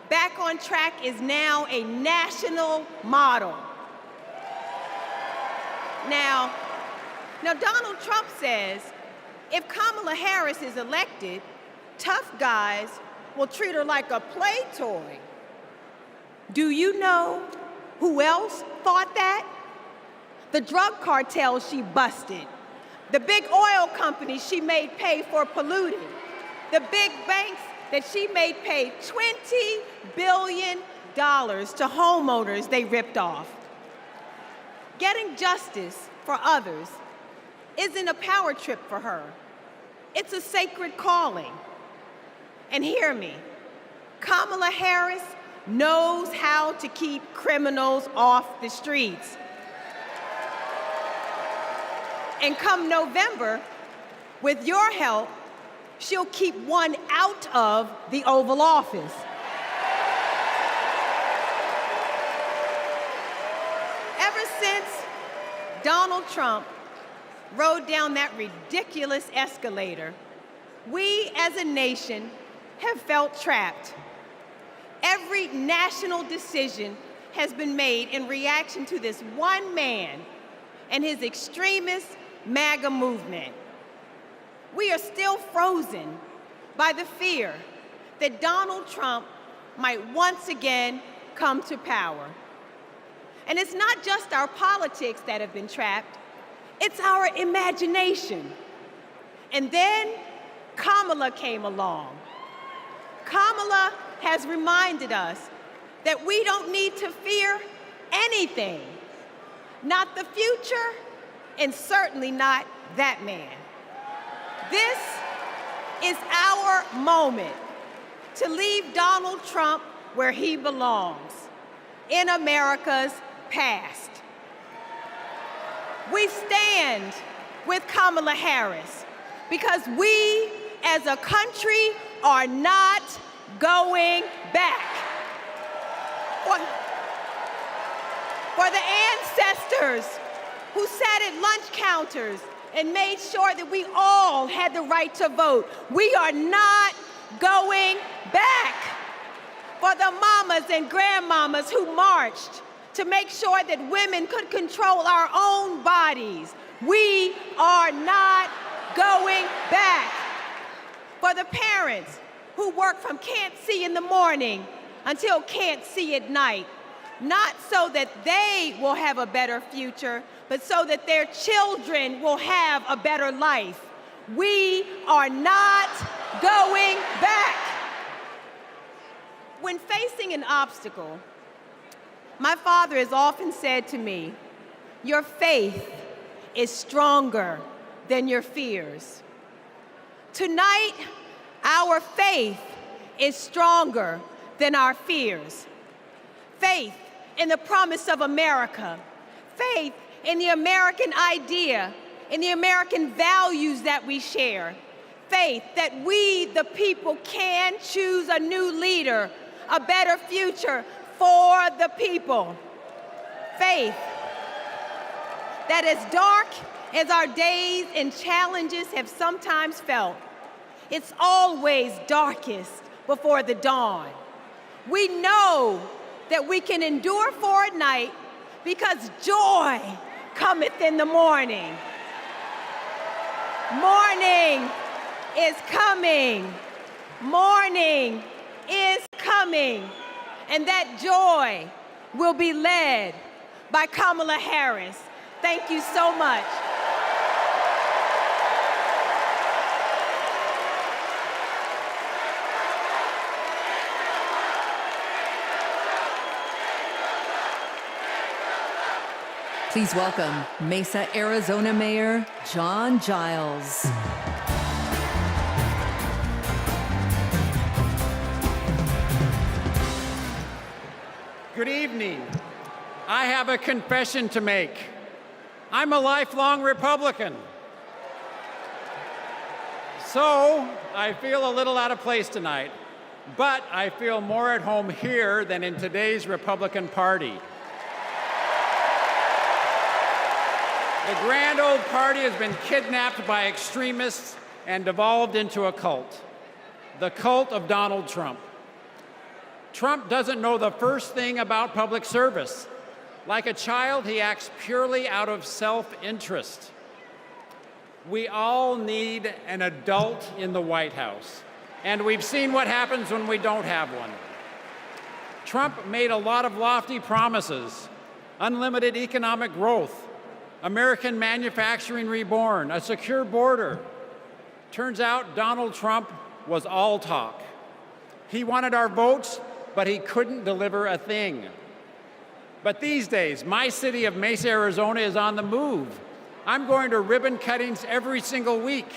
Back on Track is now a national model. Now Donald Trump says if Kamala Harris is elected, tough guys will treat her like a play toy. Do you know who else thought that? The drug cartels she busted, the big oil companies she made pay for polluting, the big banks that she made pay $20 billion to homeowners they ripped off. Getting justice for others isn't a power trip for her. It's a sacred calling. And hear me, Kamala Harris knows how to keep criminals off the streets. And come November, with your help, she'll keep one out of the Oval Office. Ever since Donald Trump rode down that ridiculous escalator, we as a nation have felt trapped. Every national decision has been made in reaction to this one man and his extremist MAGA movement. We are still frozen by the fear that Donald Trump might once again come to power. And it's not just our politics that have been trapped, it's our imagination. And then Kamala came along. Kamala has reminded us that we don't need to fear anything, not the future, and certainly not that man. This is our moment to leave Donald Trump where he belongs, in America's past. We stand with Kamala Harris because we as a country are not going back. For the ancestors who sat at lunch counters and made sure that we all had the right to vote, we are not going back. For the mamas and grandmamas who marched to make sure that women could control our own bodies, we are not going back. For the parents who work from can't see in the morning until can't see at night, not so that they will have a better future, but so that their children will have a better life. We are not going back. When facing an obstacle, my father has often said to me, "Your faith is stronger than your fears." Tonight, our faith is stronger than our fears. Faith in the promise of America, faith in the American idea, in the American values that we share, faith that we, the people, can choose a new leader, a better future for the people. Faith that as dark as our days and challenges have sometimes felt, it's always darkest before the dawn. We know that we can endure for a night because joy cometh in the morning. Morning is coming. Morning is coming. And that joy will be led by Kamala Harris. Thank you so much. Please welcome Mesa, Arizona Mayor John Giles. Good evening. I have a confession to make. I'm a lifelong Republican. So I feel a little out of place tonight, but I feel more at home here than in today's Republican Party. The grand old party has been kidnapped by extremists and devolved into a cult, the cult of Donald Trump. Trump doesn't know the first thing about public service. Like a child, he acts purely out of self-interest. We all need an adult in the White House, and we've seen what happens when we don't have one. Trump made a lot of lofty promises: unlimited economic growth, American manufacturing reborn, a secure border. Turns out Donald Trump was all talk. He wanted our votes, but he couldn't deliver a thing. But these days, my city of Mesa, Arizona is on the move. I'm going to ribbon cuttings every single week,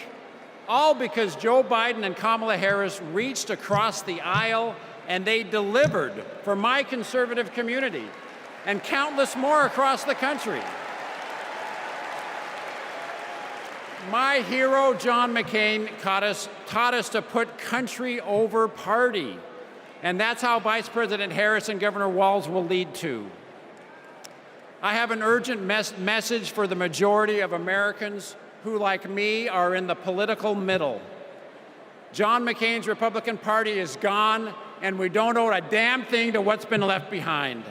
all because Joe Biden and Kamala Harris reached across the aisle and they delivered for my conservative community and countless more across the country. My hero, John McCain, taught us to put country over party. And that's how Vice President Harris and Governor Walz will lead too. I have an urgent message for the majority of Americans who, like me, are in the political middle. John McCain's Republican Party is gone, and we don't owe a damn thing to what's been left behind.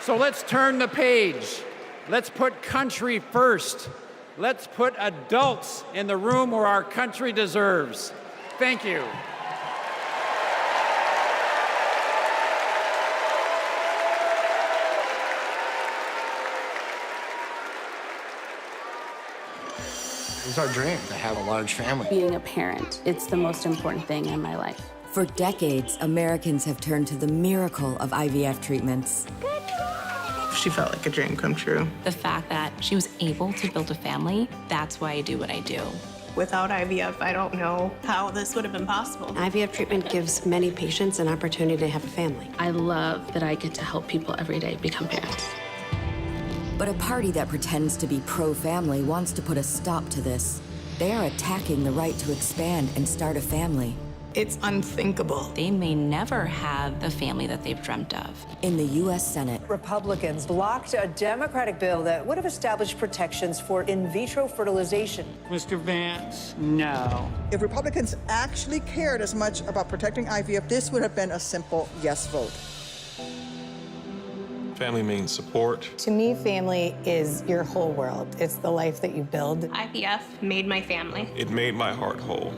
So let's turn the page. Let's put country first. Let's put adults in the room where our country deserves. Thank you. It's our dream to have a large family. Being a parent, it's the most important thing in my life. For decades, Americans have turned to the miracle of IVF treatments. She felt like a dream come true. The fact that she was able to build a family, that's why I do what I do. Without IVF, I don't know how this would have been possible. IVF treatment gives many patients an opportunity to have a family. I love that I get to help people every day become parents. But a party that pretends to be pro-family wants to put a stop to this. They are attacking the right to expand and start a family. It's unthinkable. They may never have the family that they've dreamt of. In the U.S. Senate, Republicans blocked a Democratic bill that would have established protections for in vitro fertilization. Mr. Vance, no. If Republicans actually cared as much about protecting IVF, this would have been a simple yes vote. Family means support. To me, family is your whole world. It's the life that you build. IVF made my family. It made my heart whole.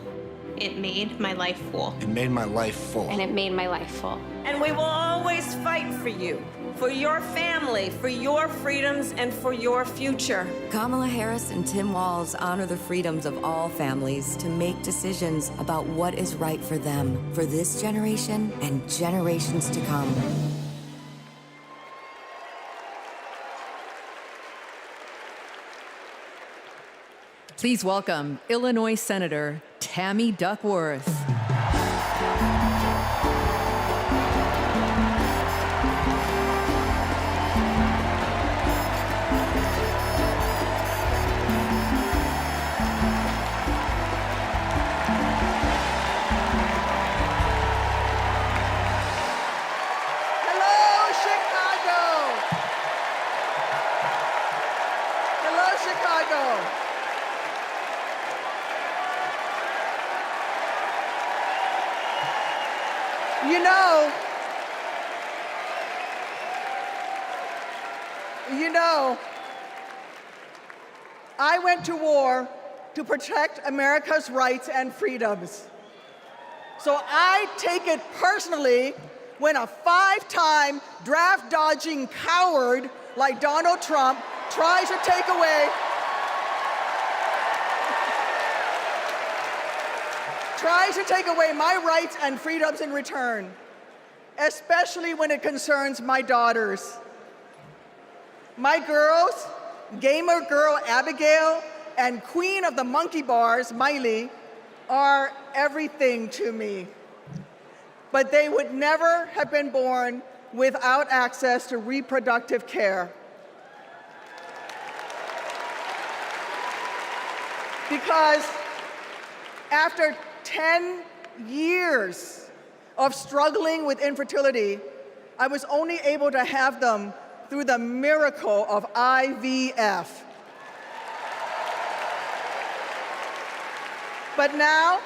It made my life full. It made my life full. And it made my life full. And we will always fight for you, for your family, for your freedoms, and for your future. Kamala Harris and Tim Walz honor the freedoms of all families to make decisions about what is right for them, for this generation and generations to come. Please welcome Illinois Senator Tammy Duckworth. Hello, Chicago! Hello, Chicago! You know, I went to war to protect America's rights and freedoms. So I take it personally when a five-time draft-dodging coward like Donald Trump tries to take away my rights and freedoms in return, especially when it concerns my daughters. My girls, gamer girl Abigail and queen of the monkey bars, Miley, are everything to me. But they would never have been born without access to reproductive care. Because after 10 years of struggling with infertility, I was only able to have them through the miracle of IVF. But now,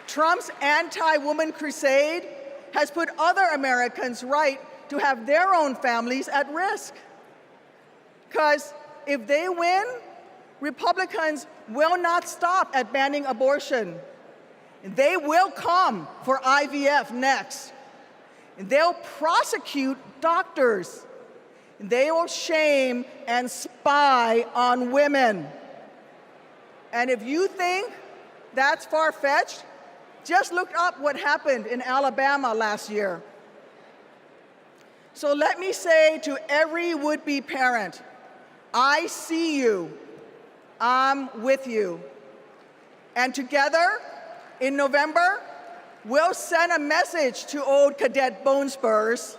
Trump's anti-woman crusade has put other Americans' right to have their own families at risk. Because if they win, Republicans will not stop at banning abortion. They will come for IVF next. They'll prosecute doctors. They will shame and spy on women. And if you think that's far-fetched, just look up what happened in Alabama last year. So let me say to every would-be parent, I see you, I'm with you. And together, in November, we'll send a message to old Cadet Bone Spurs.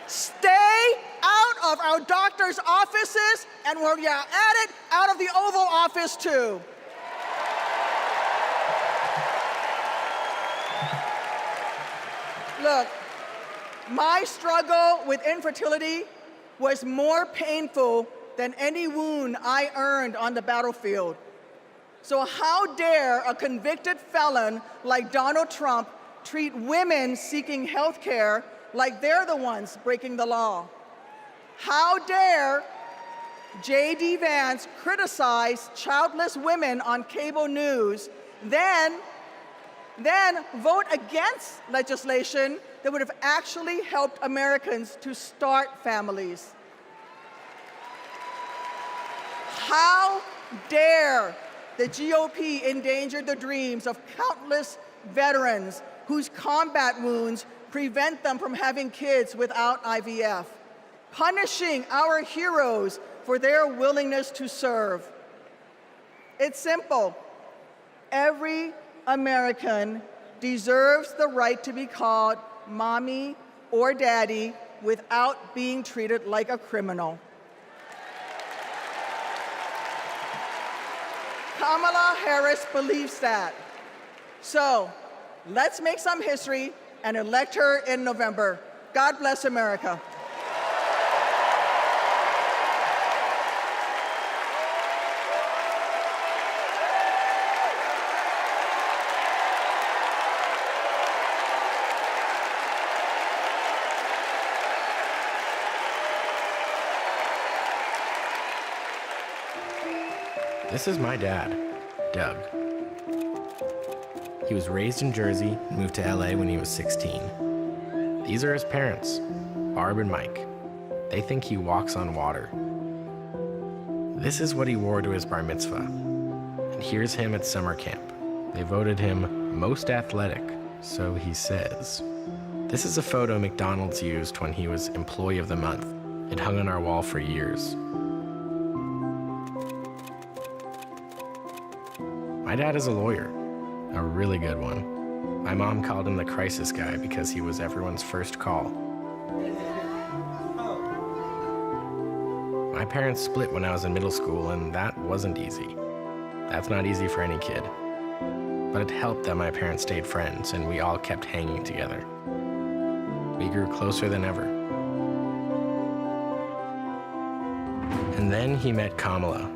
Stay out of our doctors' offices, and when you're at it, out of the Oval Office too. Look, my struggle with infertility was more painful than any wound I earned on the battlefield. So how dare a convicted felon like Donald Trump treat women seeking health care like they're the ones breaking the law? How dare J.D. Vance criticize childless women on cable news, then then vote against legislation that would have actually helped Americans to start families. How dare the GOP endanger the dreams of countless veterans whose combat wounds prevent them from having kids without IVF, punishing our heroes for their willingness to serve. It's simple. Every American deserves the right to be called mommy or daddy without being treated like a criminal. Kamala Harris believes that. So let's make some history and elect her in November. God bless America. This is my dad, Doug. He was raised in Jersey and moved to LA when he was 16. These are his parents, Barb and Mike. They think he walks on water. This is what he wore to his bar mitzvah. And here's him at summer camp. They voted him most athletic, so he says. This is a photo McDonald's used when he was Employee of the Month. It hung on our wall for years. My dad is a lawyer, a really good one. My mom called him the crisis guy because he was everyone's first call. My parents split when I was in middle school, and that wasn't easy. That's not easy for any kid. But it helped that my parents stayed friends, and we all kept hanging together. We grew closer than ever. And then he met Kamala,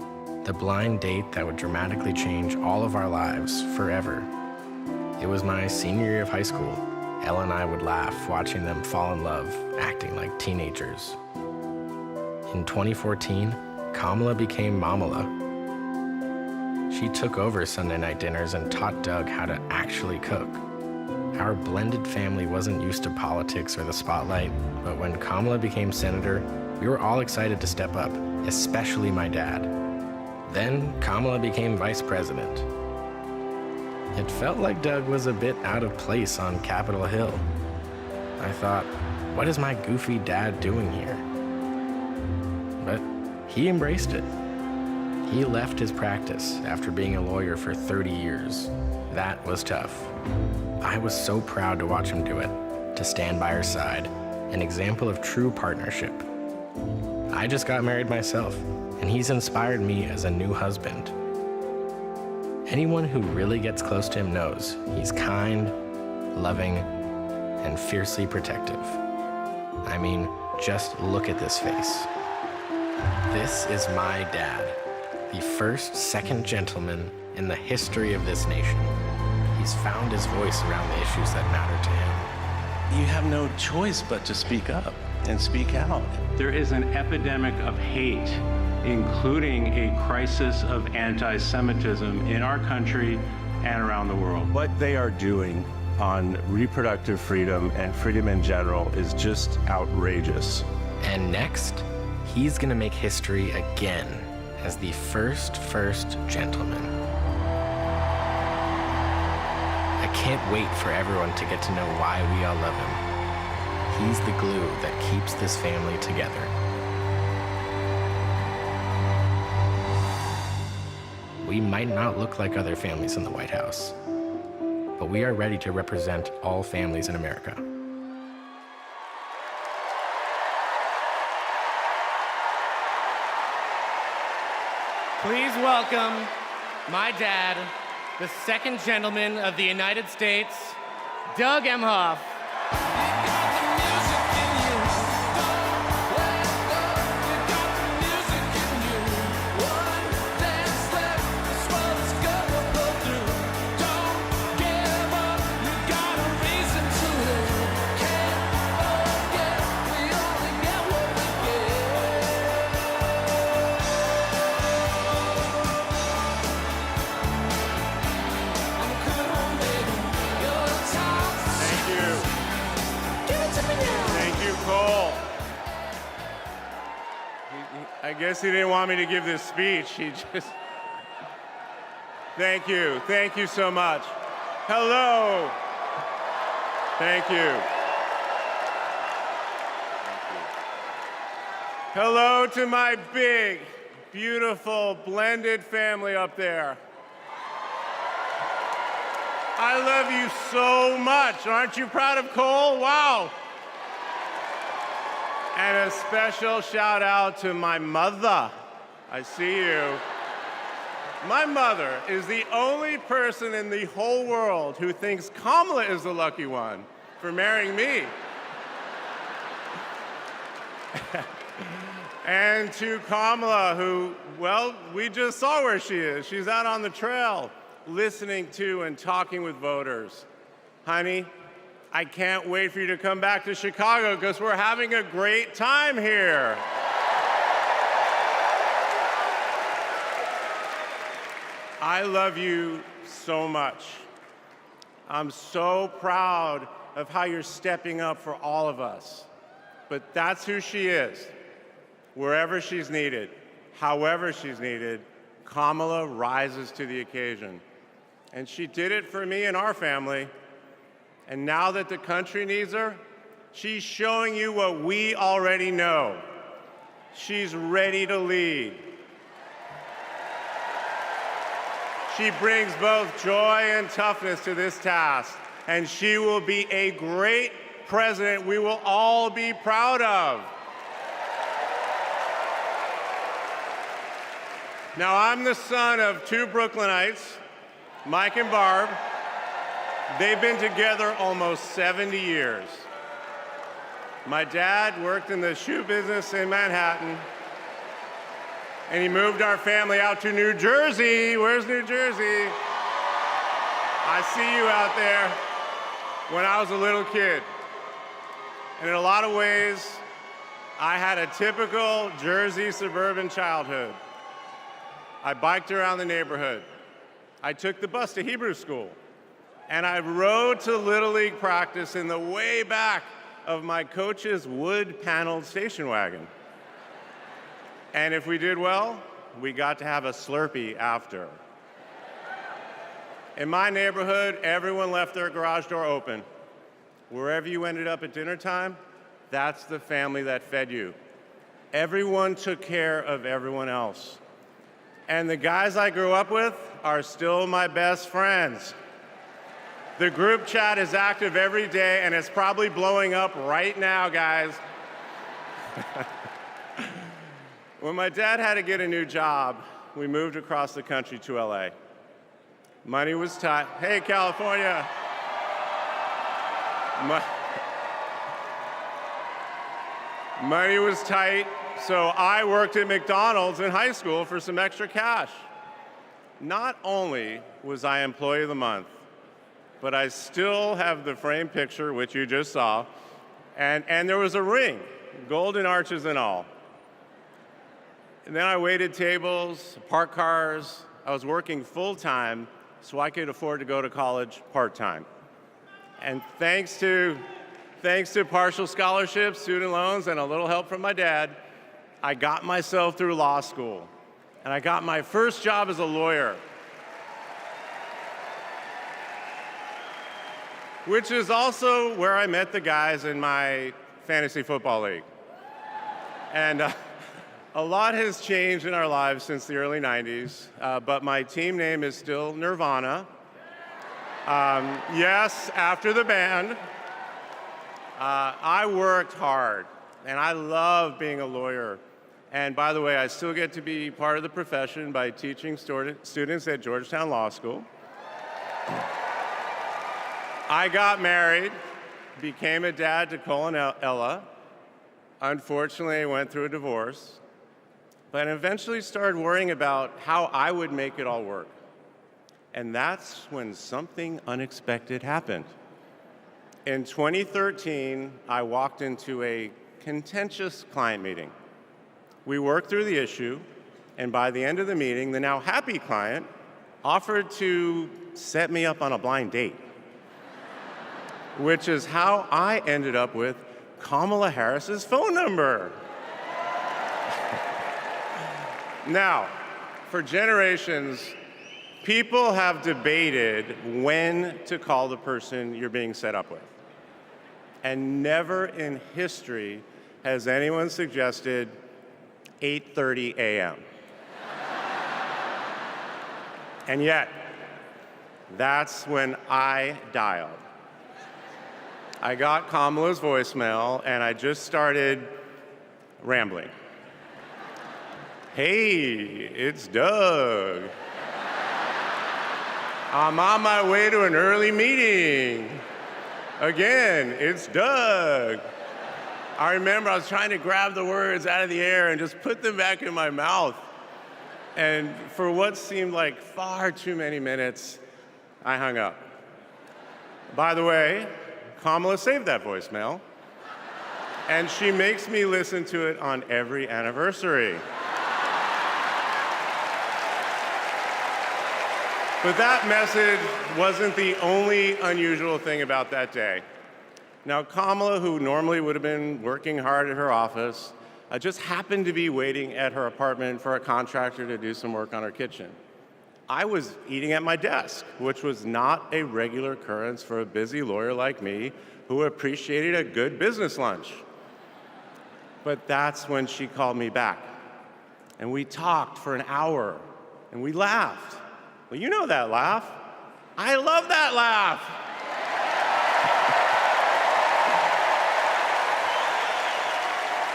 the blind date that would dramatically change all of our lives forever. It was my senior year of high school. Ella and I would laugh watching them fall in love, acting like teenagers. In 2014, Kamala became Mamala. She took over Sunday night dinners and taught Doug how to actually cook. Our blended family wasn't used to politics or the spotlight, but when Kamala became senator, we were all excited to step up, especially my dad. Then Kamala became vice president. It felt like Doug was a bit out of place on Capitol Hill. I thought, what is my goofy dad doing here? But he embraced it. He left his practice after being a lawyer for 30 years. That was tough. I was so proud to watch him do it, to stand by her side, an example of true partnership. I just got married myself, and he's inspired me as a new husband. Anyone who really gets close to him knows he's kind, loving, and fiercely protective. I mean, just look at this face. This is my dad, the first second gentleman in the history of this nation. He's found his voice around the issues that matter to him. You have no choice but to speak up and speak out. There is an epidemic of hate, including a crisis of anti-Semitism in our country and around the world. What they are doing on reproductive freedom and freedom in general is just outrageous. And next, he's gonna make history again as the first gentleman. I can't wait for everyone to get to know why we all love him. He's the glue that keeps this family together. We might not look like other families in the White House, but we are ready to represent all families in America. Please welcome my dad, the second gentleman of the United States, Doug Emhoff. I guess he didn't want me to give this speech. He just... Thank you. Thank you so much. Hello. Thank you. Hello to my big, beautiful, blended family up there. I love you so much. Aren't you proud of Cole? Wow. And a special shout out to my mother. I see you. My mother is the only person in the whole world who thinks Kamala is the lucky one for marrying me. And to Kamala, who, well, we just saw where she is. She's out on the trail, listening to and talking with voters. Honey, I can't wait for you to come back to Chicago because we're having a great time here. I love you so much. I'm so proud of how you're stepping up for all of us. But that's who she is. Wherever she's needed, however she's needed, Kamala rises to the occasion. And she did it for me and our family. And now that the country needs her, she's showing you what we already know. She's ready to lead. She brings both joy and toughness to this task, and she will be a great president we will all be proud of. Now, I'm the son of two Brooklynites, Mike and Barb. They've been together almost 70 years. My dad worked in the shoe business in Manhattan, and he moved our family out to New Jersey. Where's New Jersey? I see you out there. When I was a little kid. And in a lot of ways, I had a typical Jersey suburban childhood. I biked around the neighborhood. I took the bus to Hebrew school. And I rode to Little League practice in the way back of my coach's wood-paneled station wagon. And if we did well, we got to have a Slurpee after. In my neighborhood, everyone left their garage door open. Wherever you ended up at dinner time, that's the family that fed you. Everyone took care of everyone else. And the guys I grew up with are still my best friends. The group chat is active every day, and it's probably blowing up right now, guys. When my dad had to get a new job, we moved across the country to LA. Money was tight. Hey, California. Money was tight, so I worked at McDonald's in high school for some extra cash. Not only was I Employee of the Month, but I still have the framed picture, which you just saw, and there was a ring, golden arches and all. And then I waited tables, parked cars. I was working full-time so I could afford to go to college part-time. And thanks to partial scholarships, student loans, and a little help from my dad, I got myself through law school. And I got my first job as a lawyer, which is also where I met the guys in my fantasy football league. And a lot has changed in our lives since the early 90s, but my team name is still Nirvana. Yes, after the band. I worked hard, and I love being a lawyer. And by the way, I still get to be part of the profession by teaching students at Georgetown Law School. I got married, became a dad to Cole and Ella. Unfortunately, I went through a divorce, but eventually started worrying about how I would make it all work. And that's when something unexpected happened. In 2013, I walked into a contentious client meeting. We worked through the issue, and by the end of the meeting, the now happy client offered to set me up on a blind date, which is how I ended up with Kamala Harris's phone number. Now, for generations, people have debated when to call the person you're being set up with. And never in history has anyone suggested 8:30 a.m. And yet, that's when I dialed. I got Kamala's voicemail, and I just started rambling. Hey, it's Doug. I'm on my way to an early meeting. Again, it's Doug. I remember I was trying to grab the words out of the air and just put them back in my mouth. And for what seemed like far too many minutes, I hung up. By the way, Kamala saved that voicemail, and she makes me listen to it on every anniversary. But that message wasn't the only unusual thing about that day. Now, Kamala, who normally would have been working hard at her office, just happened to be waiting at her apartment for a contractor to do some work on her kitchen. I was eating at my desk, which was not a regular occurrence for a busy lawyer like me who appreciated a good business lunch. But that's when she called me back. And we talked for an hour, and we laughed. Well, you know that laugh. I love that laugh.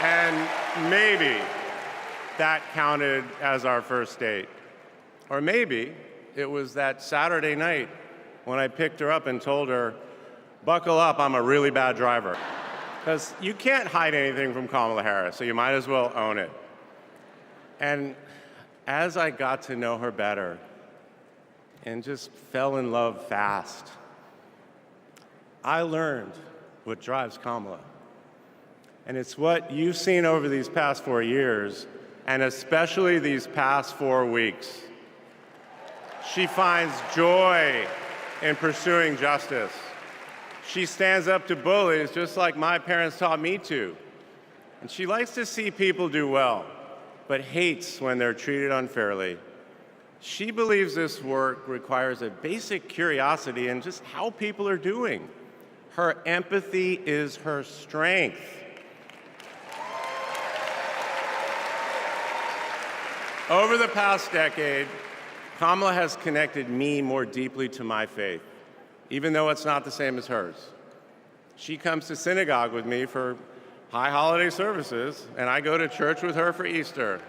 And maybe that counted as our first date. Or maybe it was that Saturday night when I picked her up and told her, buckle up, I'm a really bad driver. Because you can't hide anything from Kamala Harris, so you might as well own it. And as I got to know her better and just fell in love fast, I learned what drives Kamala. And it's what you've seen over these past 4 years, and especially these past 4 weeks. She finds joy in pursuing justice. She stands up to bullies just like my parents taught me to. And she likes to see people do well, but hates when they're treated unfairly. She believes this work requires a basic curiosity in just how people are doing. Her empathy is her strength. Over the past decade, Kamala has connected me more deeply to my faith, even though it's not the same as hers. She comes to synagogue with me for high holiday services, and I go to church with her for Easter.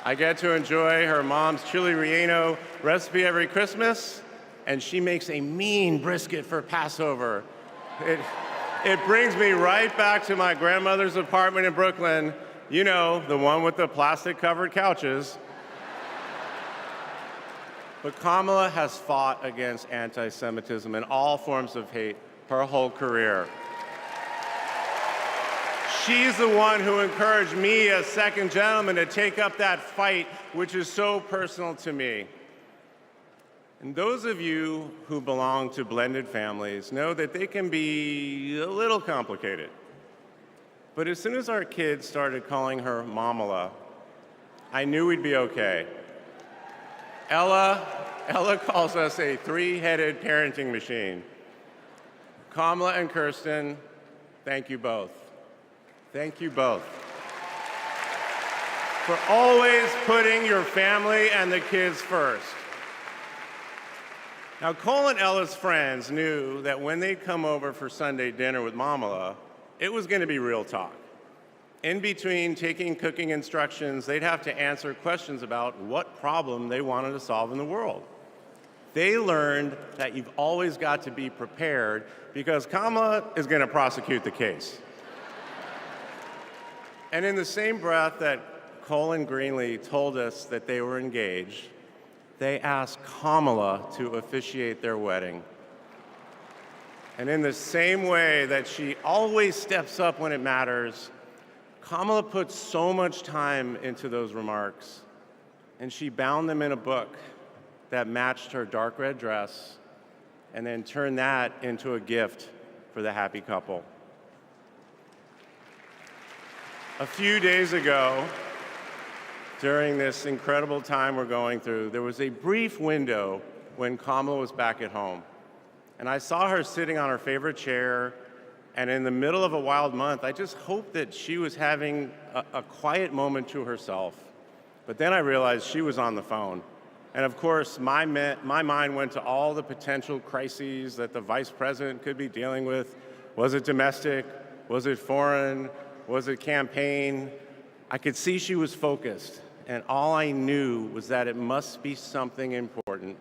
I get to enjoy her mom's chili relleno recipe every Christmas, and she makes a mean brisket for Passover. It brings me right back to my grandmother's apartment in Brooklyn, you know, the one with the plastic-covered couches. But Kamala has fought against anti-Semitism and all forms of hate her whole career. She's the one who encouraged me as second gentleman to take up that fight, which is so personal to me. And those of you who belong to blended families know that they can be a little complicated. But as soon as our kids started calling her Mamala, I knew we'd be okay. Ella calls us a three-headed parenting machine. Kamala and Kirsten, thank you both. Thank you both for always putting your family and the kids first. Now, Cole and Ella's friends knew that when they'd come over for Sunday dinner with Mamala, it was going to be real talk. In between taking cooking instructions, they'd have to answer questions about what problem they wanted to solve in the world. They learned that you've always got to be prepared because Kamala is going to prosecute the case. And in the same breath that Cole and Greenlee told us that they were engaged, they asked Kamala to officiate their wedding. And in the same way that she always steps up when it matters, Kamala put so much time into those remarks, and she bound them in a book that matched her dark red dress, and then turned that into a gift for the happy couple. A few days ago, during this incredible time we're going through, there was a brief window when Kamala was back at home. And I saw her sitting on her favorite chair, and in the middle of a wild month, I just hoped that she was having a quiet moment to herself. But then I realized she was on the phone. And of course, my mind went to all the potential crises that the vice president could be dealing with. Was it domestic? Was it foreign? Was it campaign? I could see she was focused, and all I knew was that it must be something important.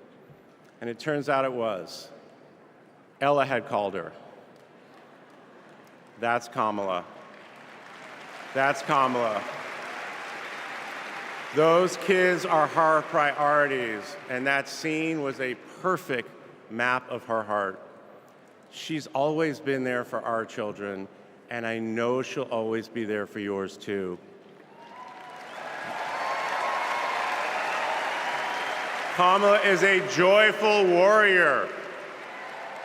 And it turns out it was. Ella had called her. That's Kamala. That's Kamala. Those kids are her priorities, and that scene was a perfect map of her heart. She's always been there for our children, and I know she'll always be there for yours too. Kamala is a joyful warrior.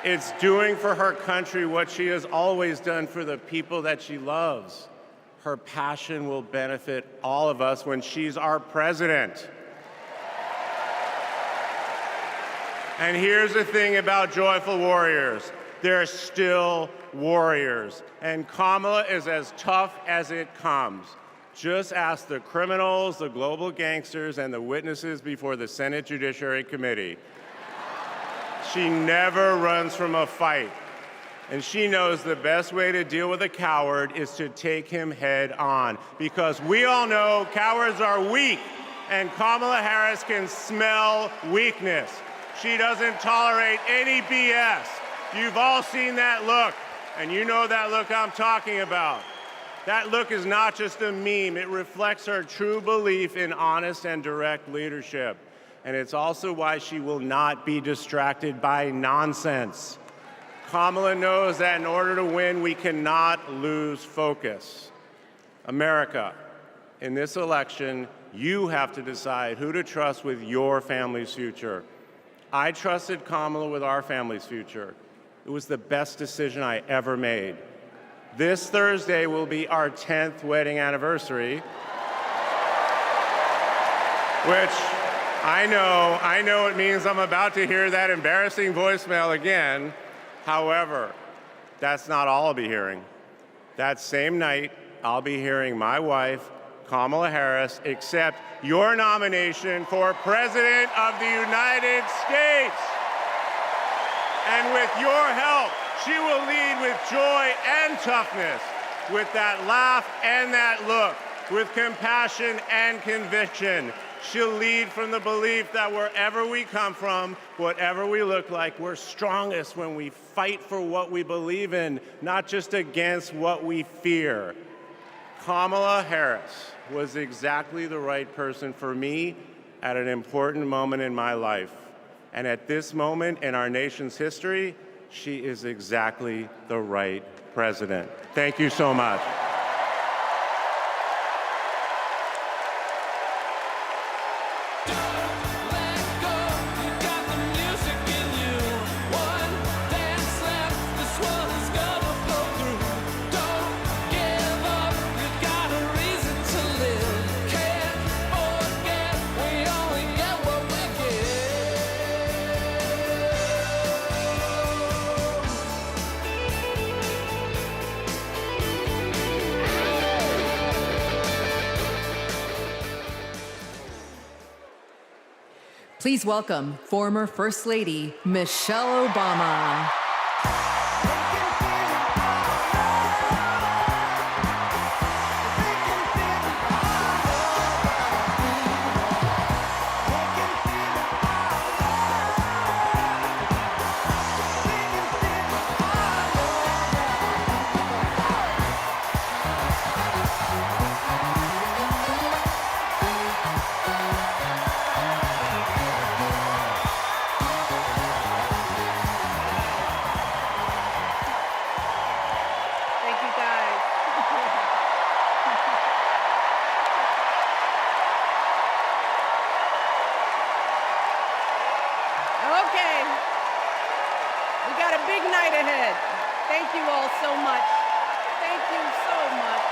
It's doing for her country what she has always done for the people that she loves. Her passion will benefit all of us when she's our president. And here's the thing about joyful warriors. They're still warriors. And Kamala is as tough as it comes. Just ask the criminals, the global gangsters, and the witnesses before the Senate Judiciary Committee. She never runs from a fight. And she knows the best way to deal with a coward is to take him head on. Because we all know cowards are weak, and Kamala Harris can smell weakness. She doesn't tolerate any BS. You've all seen that look, and you know that look I'm talking about. That look is not just a meme. It reflects her true belief in honest and direct leadership. And it's also why she will not be distracted by nonsense. Kamala knows that in order to win, we cannot lose focus. America, in this election, you have to decide who to trust with your family's future. I trusted Kamala with our family's future. It was the best decision I ever made. This Thursday will be our 10th wedding anniversary, which I know it means I'm about to hear that embarrassing voicemail again. However, that's not all I'll be hearing. That same night, I'll be hearing my wife, Kamala Harris, accept your nomination for President of the United States. And with your help, she will lead with joy and toughness, with that laugh and that look, with compassion and conviction. She'll lead from the belief that wherever we come from, whatever we look like, we're strongest when we fight for what we believe in, not just against what we fear. Kamala Harris was exactly the right person for me at an important moment in my life. And at this moment in our nation's history, she is exactly the right president. Thank you so much. Please welcome former First Lady Michelle Obama. Thank you all so much. Thank you so much.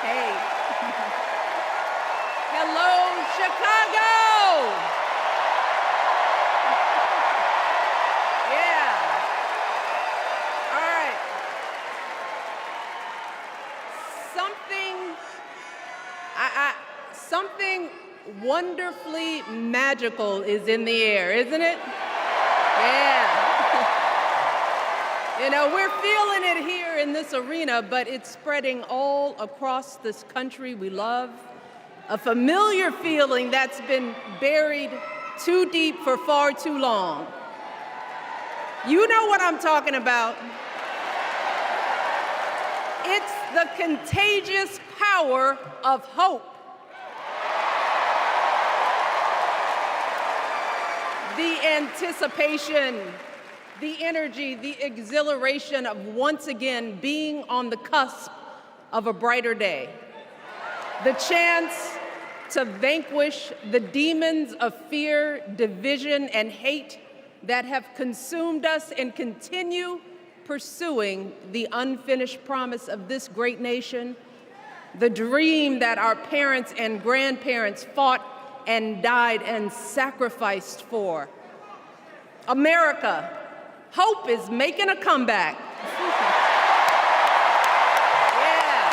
Hey. Hello, Chicago! Yeah. All right. Something wonderfully magical is in the air, isn't it? Yeah. You know, we're feeling it here in this arena, but it's spreading all across this country we love. A familiar feeling that's been buried too deep for far too long. You know what I'm talking about. It's the contagious power of hope. The anticipation, the energy, the exhilaration of once again being on the cusp of a brighter day. The chance to vanquish the demons of fear, division, and hate that have consumed us and continue pursuing the unfinished promise of this great nation, the dream that our parents and grandparents fought and died and sacrificed for. America, hope is making a comeback. Yeah.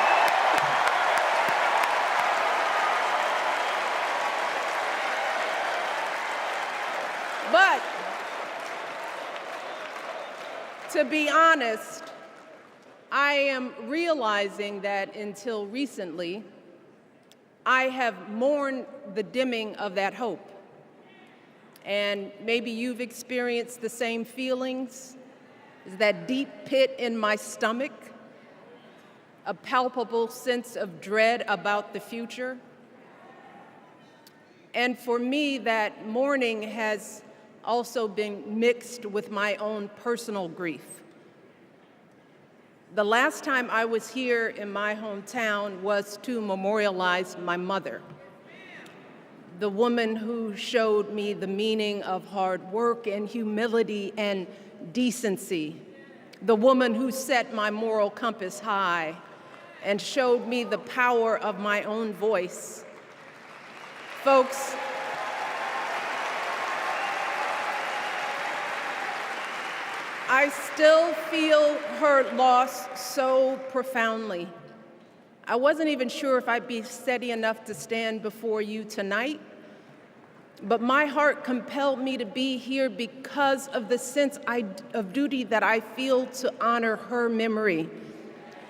But to be honest, I am realizing that until recently, I have mourned the dimming of that hope. And maybe you've experienced the same feelings. Is that deep pit in my stomach, a palpable sense of dread about the future. And for me, that mourning has also been mixed with my own personal grief. The last time I was here in my hometown was to memorialize my mother, the woman who showed me the meaning of hard work and humility and decency, the woman who set my moral compass high and showed me the power of my own voice. Folks, I still feel her loss so profoundly. I wasn't even sure if I'd be steady enough to stand before you tonight, but my heart compelled me to be here because of the sense of duty that I feel to honor her memory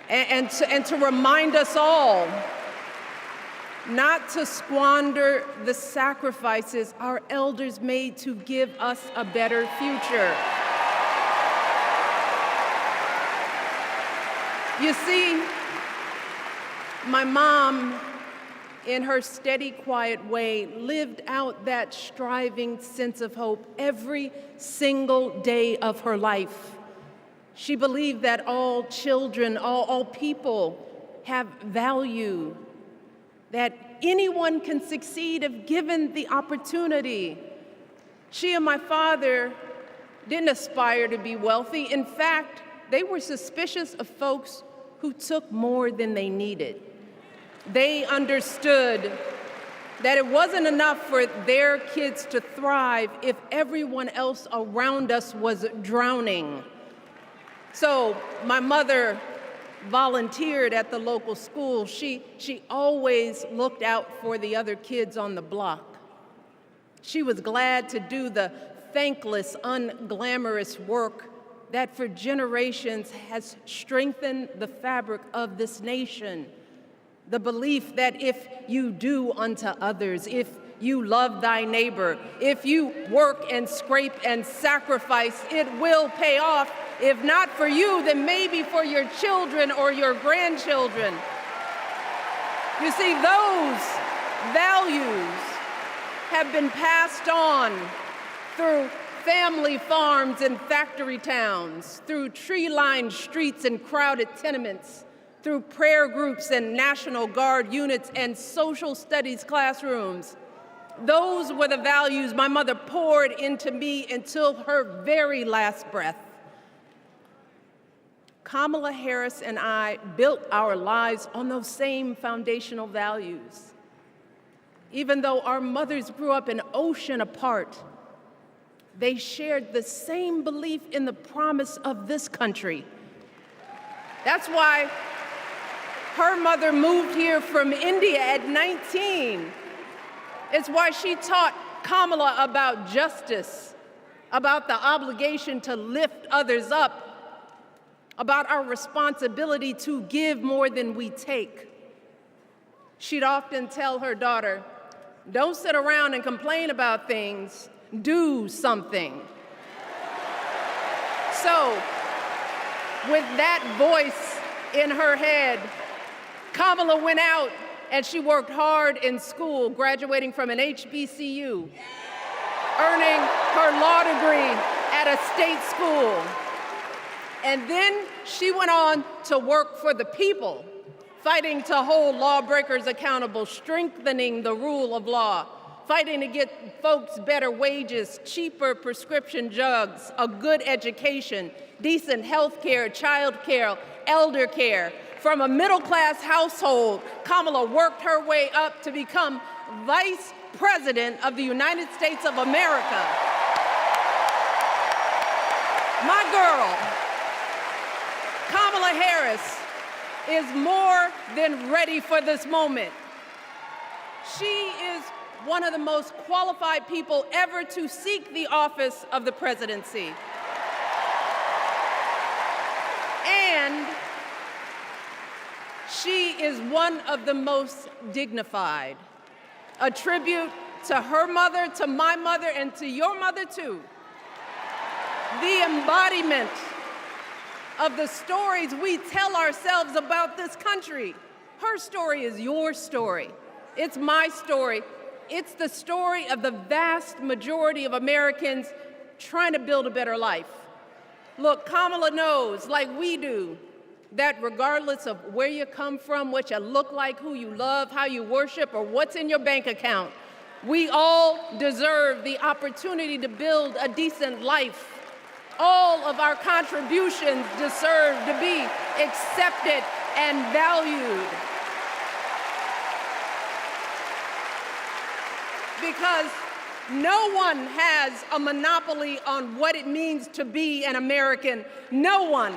and to remind us all not to squander the sacrifices our elders made to give us a better future. You see, my mom, in her steady, quiet way, lived out that striving sense of hope every single day of her life. She believed that all children, all people have value, that anyone can succeed if given the opportunity. She and my father didn't aspire to be wealthy. In fact, they were suspicious of folks who took more than they needed. They understood that it wasn't enough for their kids to thrive if everyone else around us was drowning. So my mother volunteered at the local school. She always looked out for the other kids on the block. She was glad to do the thankless, unglamorous work that for generations has strengthened the fabric of this nation. The belief that if you do unto others, if you love thy neighbor, if you work and scrape and sacrifice, it will pay off. If not for you, then maybe for your children or your grandchildren. You see, those values have been passed on through family farms and factory towns, through tree-lined streets and crowded tenements, through prayer groups and National Guard units and social studies classrooms. Those were the values my mother poured into me until her very last breath. Kamala Harris and I built our lives on those same foundational values. Even though our mothers grew up an ocean apart, they shared the same belief in the promise of this country. That's why her mother moved here from India at 19. It's why she taught Kamala about justice, about the obligation to lift others up, about our responsibility to give more than we take. She'd often tell her daughter, "Don't sit around and complain about things, do something." So, with that voice in her head, Kamala went out and she worked hard in school, graduating from an HBCU, earning her law degree at a state school. And then she went on to work for the people, fighting to hold lawbreakers accountable, strengthening the rule of law, fighting to get folks better wages, cheaper prescription drugs, a good education, decent health care, child care, elder care. From a middle-class household, Kamala worked her way up to become Vice President of the United States of America. My girl, Kamala Harris, is more than ready for this moment. She is one of the most qualified people ever to seek the office of the presidency. And she is one of the most dignified. A tribute to her mother, to my mother, and to your mother too. The embodiment of the stories we tell ourselves about this country. Her story is your story. It's my story. It's the story of the vast majority of Americans trying to build a better life. Look, Kamala knows, like we do, that regardless of where you come from, what you look like, who you love, how you worship, or what's in your bank account, we all deserve the opportunity to build a decent life. All of our contributions deserve to be accepted and valued. Because no one has a monopoly on what it means to be an American. No one.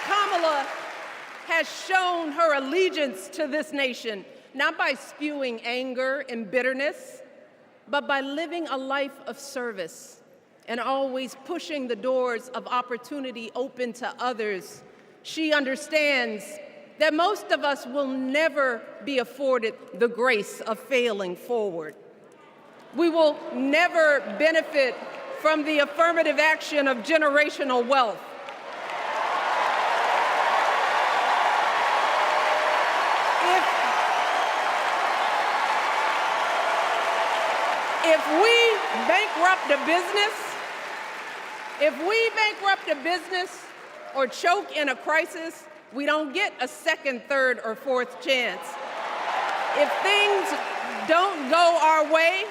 Kamala has shown her allegiance to this nation, not by spewing anger and bitterness, but by living a life of service and always pushing the doors of opportunity open to others. She understands that most of us will never be afforded the grace of failing forward. We will never benefit from the affirmative action of generational wealth. If we bankrupt a business or choke in a crisis, we don't get a second, third, or fourth chance. If things don't go our way,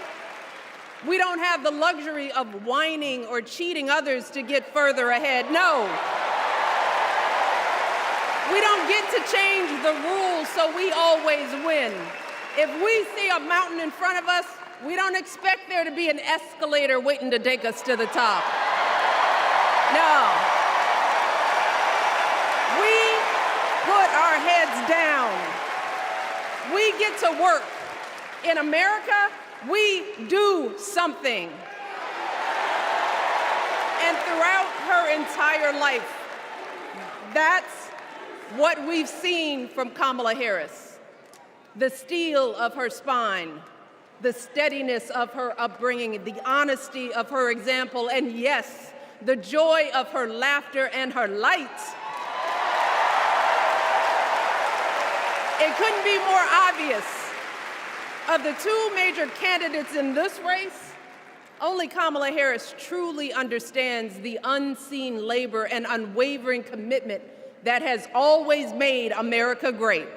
we don't have the luxury of whining or cheating others to get further ahead. No. We don't get to change the rules so we always win. If we see a mountain in front of us, we don't expect there to be an escalator waiting to take us to the top. No. We put our heads down. We get to work. In America, we do something. And throughout her entire life, that's what we've seen from Kamala Harris. The steel of her spine, the steadiness of her upbringing, the honesty of her example, and yes, the joy of her laughter and her light. It couldn't be more obvious. Of the two major candidates in this race, only Kamala Harris truly understands the unseen labor and unwavering commitment that has always made America great.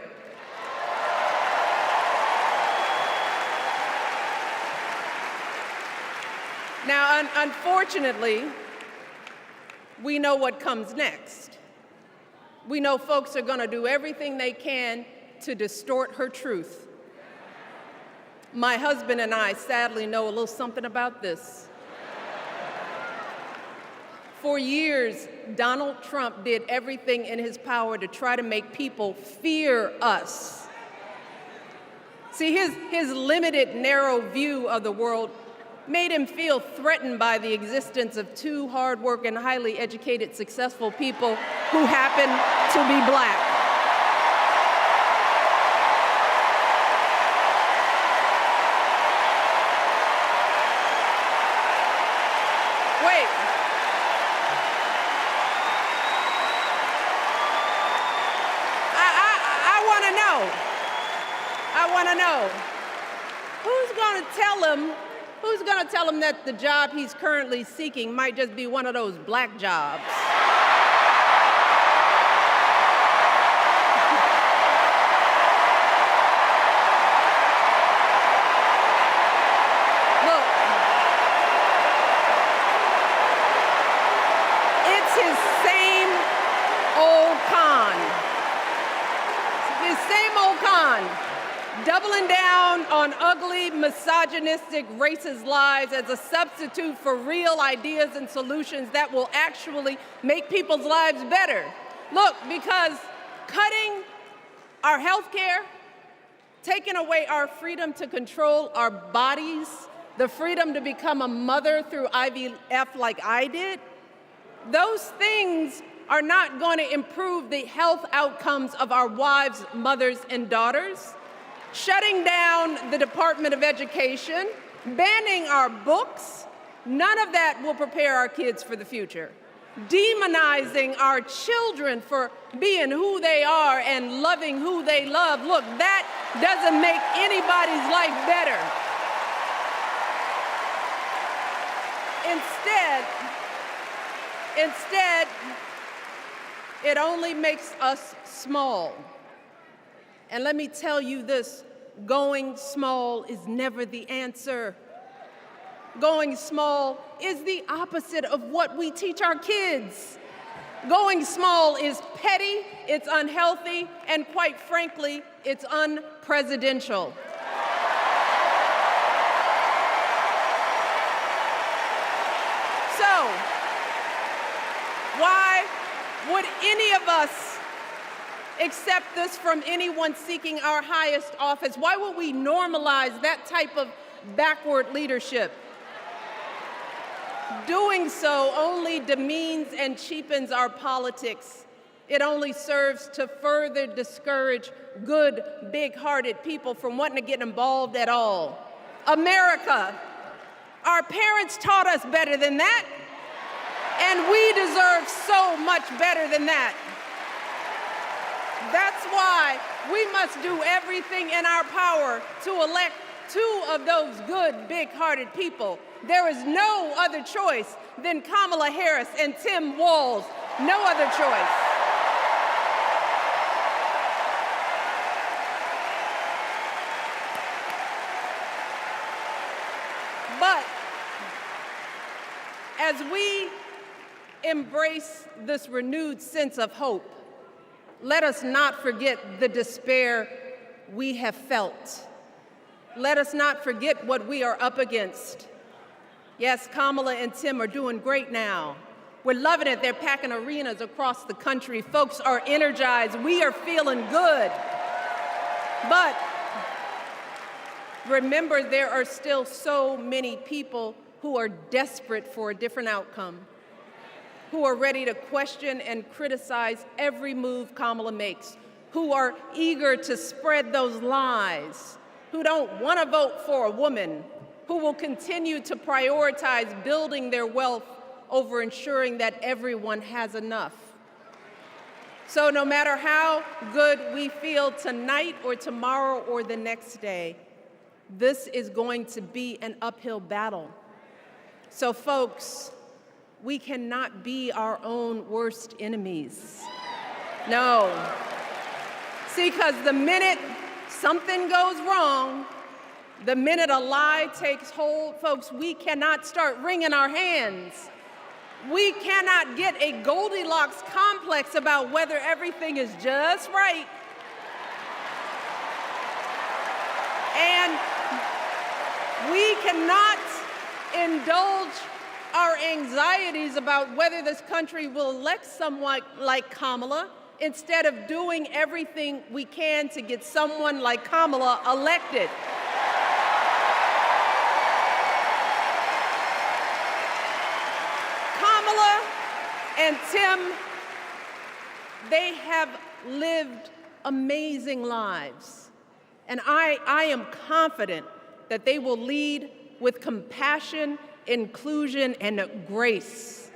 Now, unfortunately, we know what comes next. We know folks are going to do everything they can to distort her truth. My husband and I sadly know a little something about this. For years, Donald Trump did everything in his power to try to make people fear us. See, his limited, narrow view of the world made him feel threatened by the existence of two hardworking, highly educated, successful people who happen to be black. Wait. I want to know, who's going to tell him that the job he's currently seeking might just be one of those black jobs? Look, it's his same old con. His same old con. Doubling down on ugly, misogynistic, racist lies as a substitute for real ideas and solutions that will actually make people's lives better. Look, because cutting our health care, taking away our freedom to control our bodies, the freedom to become a mother through IVF like I did, those things are not going to improve the health outcomes of our wives, mothers, and daughters. Shutting down the Department of Education, banning our books, none of that will prepare our kids for the future. Demonizing our children for being who they are and loving who they love, look, that doesn't make anybody's life better. Instead, it only makes us small. And let me tell you this, going small is never the answer. Going small is the opposite of what we teach our kids. Going small is petty, it's unhealthy, and quite frankly, it's unpresidential. So, why would any of us accept this from anyone seeking our highest office? Why would we normalize that type of backward leadership? Doing so only demeans and cheapens our politics. It only serves to further discourage good, big-hearted people from wanting to get involved at all. America, our parents taught us better than that, and we deserve so much better than that. That's why we must do everything in our power to elect two of those good, big-hearted people. There is no other choice than Kamala Harris and Tim Walz. No other choice. But as we embrace this renewed sense of hope, let us not forget the despair we have felt. Let us not forget what we are up against. Yes, Kamala and Tim are doing great now. We're loving it. They're packing arenas across the country. Folks are energized. We are feeling good. But remember, there are still so many people who are desperate for a different outcome, who are ready to question and criticize every move Kamala makes, who are eager to spread those lies, who don't want to vote for a woman, who will continue to prioritize building their wealth over ensuring that everyone has enough. So no matter how good we feel tonight or tomorrow or the next day, this is going to be an uphill battle. So folks, we cannot be our own worst enemies. No. See, because the minute something goes wrong, The minute a lie takes hold, folks, we cannot start wringing our hands. We cannot get a Goldilocks complex about whether everything is just right. And we cannot indulge our anxieties about whether this country will elect someone like Kamala instead of doing everything we can to get someone like Kamala elected. Kamala and Tim, they have lived amazing lives. And I am confident that they will lead with compassion, inclusion, and grace.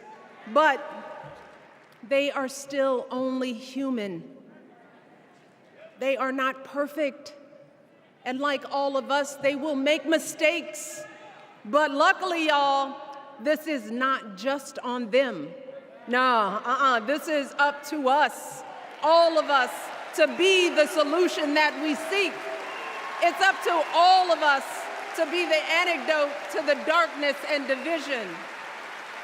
But they are still only human. They are not perfect. And like all of us, they will make mistakes. But luckily, y'all, this is not just on them. No, this is up to us, all of us, to be the solution that we seek. It's up to all of us to be the antidote to the darkness and division.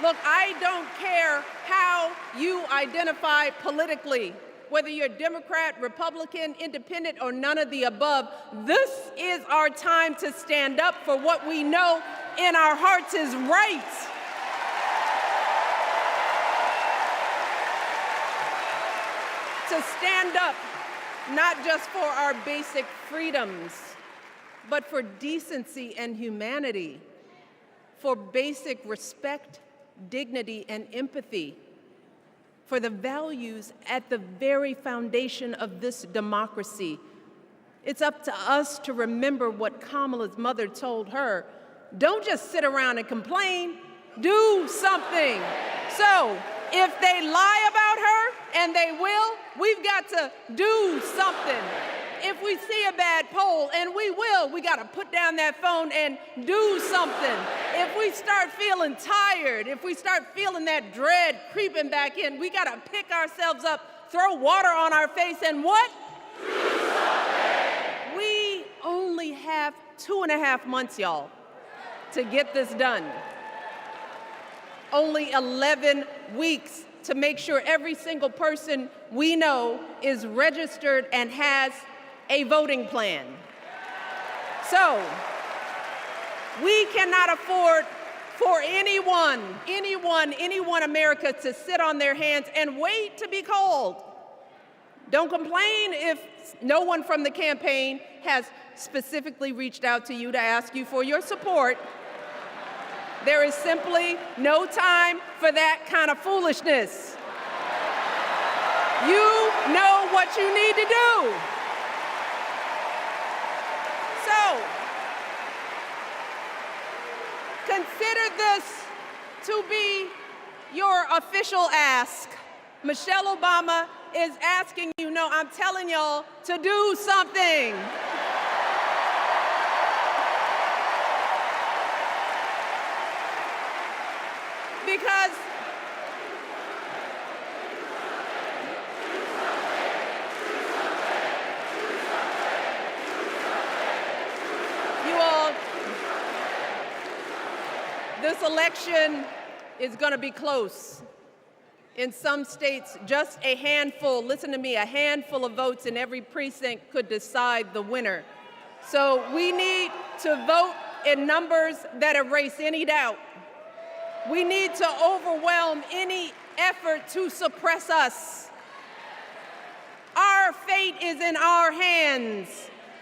Look, I don't care how you identify politically, whether you're Democrat, Republican, Independent, or none of the above. This is our time to stand up for what we know in our hearts is right. To stand up, not just for our basic freedoms, but for decency and humanity, for basic respect, dignity, and empathy, for the values at the very foundation of this democracy. It's up to us to remember what Kamala's mother told her. Don't just sit around and complain, do something. So, if they lie about her, and they will, we've got to do something. If we see a bad poll, and we will, we got to put down that phone and do something. If we start feeling tired, if we start feeling that dread creeping back in, we got to pick ourselves up, throw water on our face, and what? Do something. We only have 2.5 months, y'all, to get this done. Only 11 weeks to make sure every single person we know is registered and has a voting plan. So, we cannot afford for anyone America to sit on their hands and wait to be called. Don't complain if no one from the campaign has specifically reached out to you to ask you for your support. There is simply no time for that kind of foolishness. You know what you need to do. So, consider this to be your official ask. Michelle Obama is asking you, no, I'm telling y'all to do something. Because you all, this election is going to be close. In some states, just a handful, listen to me, a handful of votes in every precinct could decide the winner. So we need to vote in numbers that erase any doubt. We need to overwhelm any effort to suppress us. Our fate is in our hands.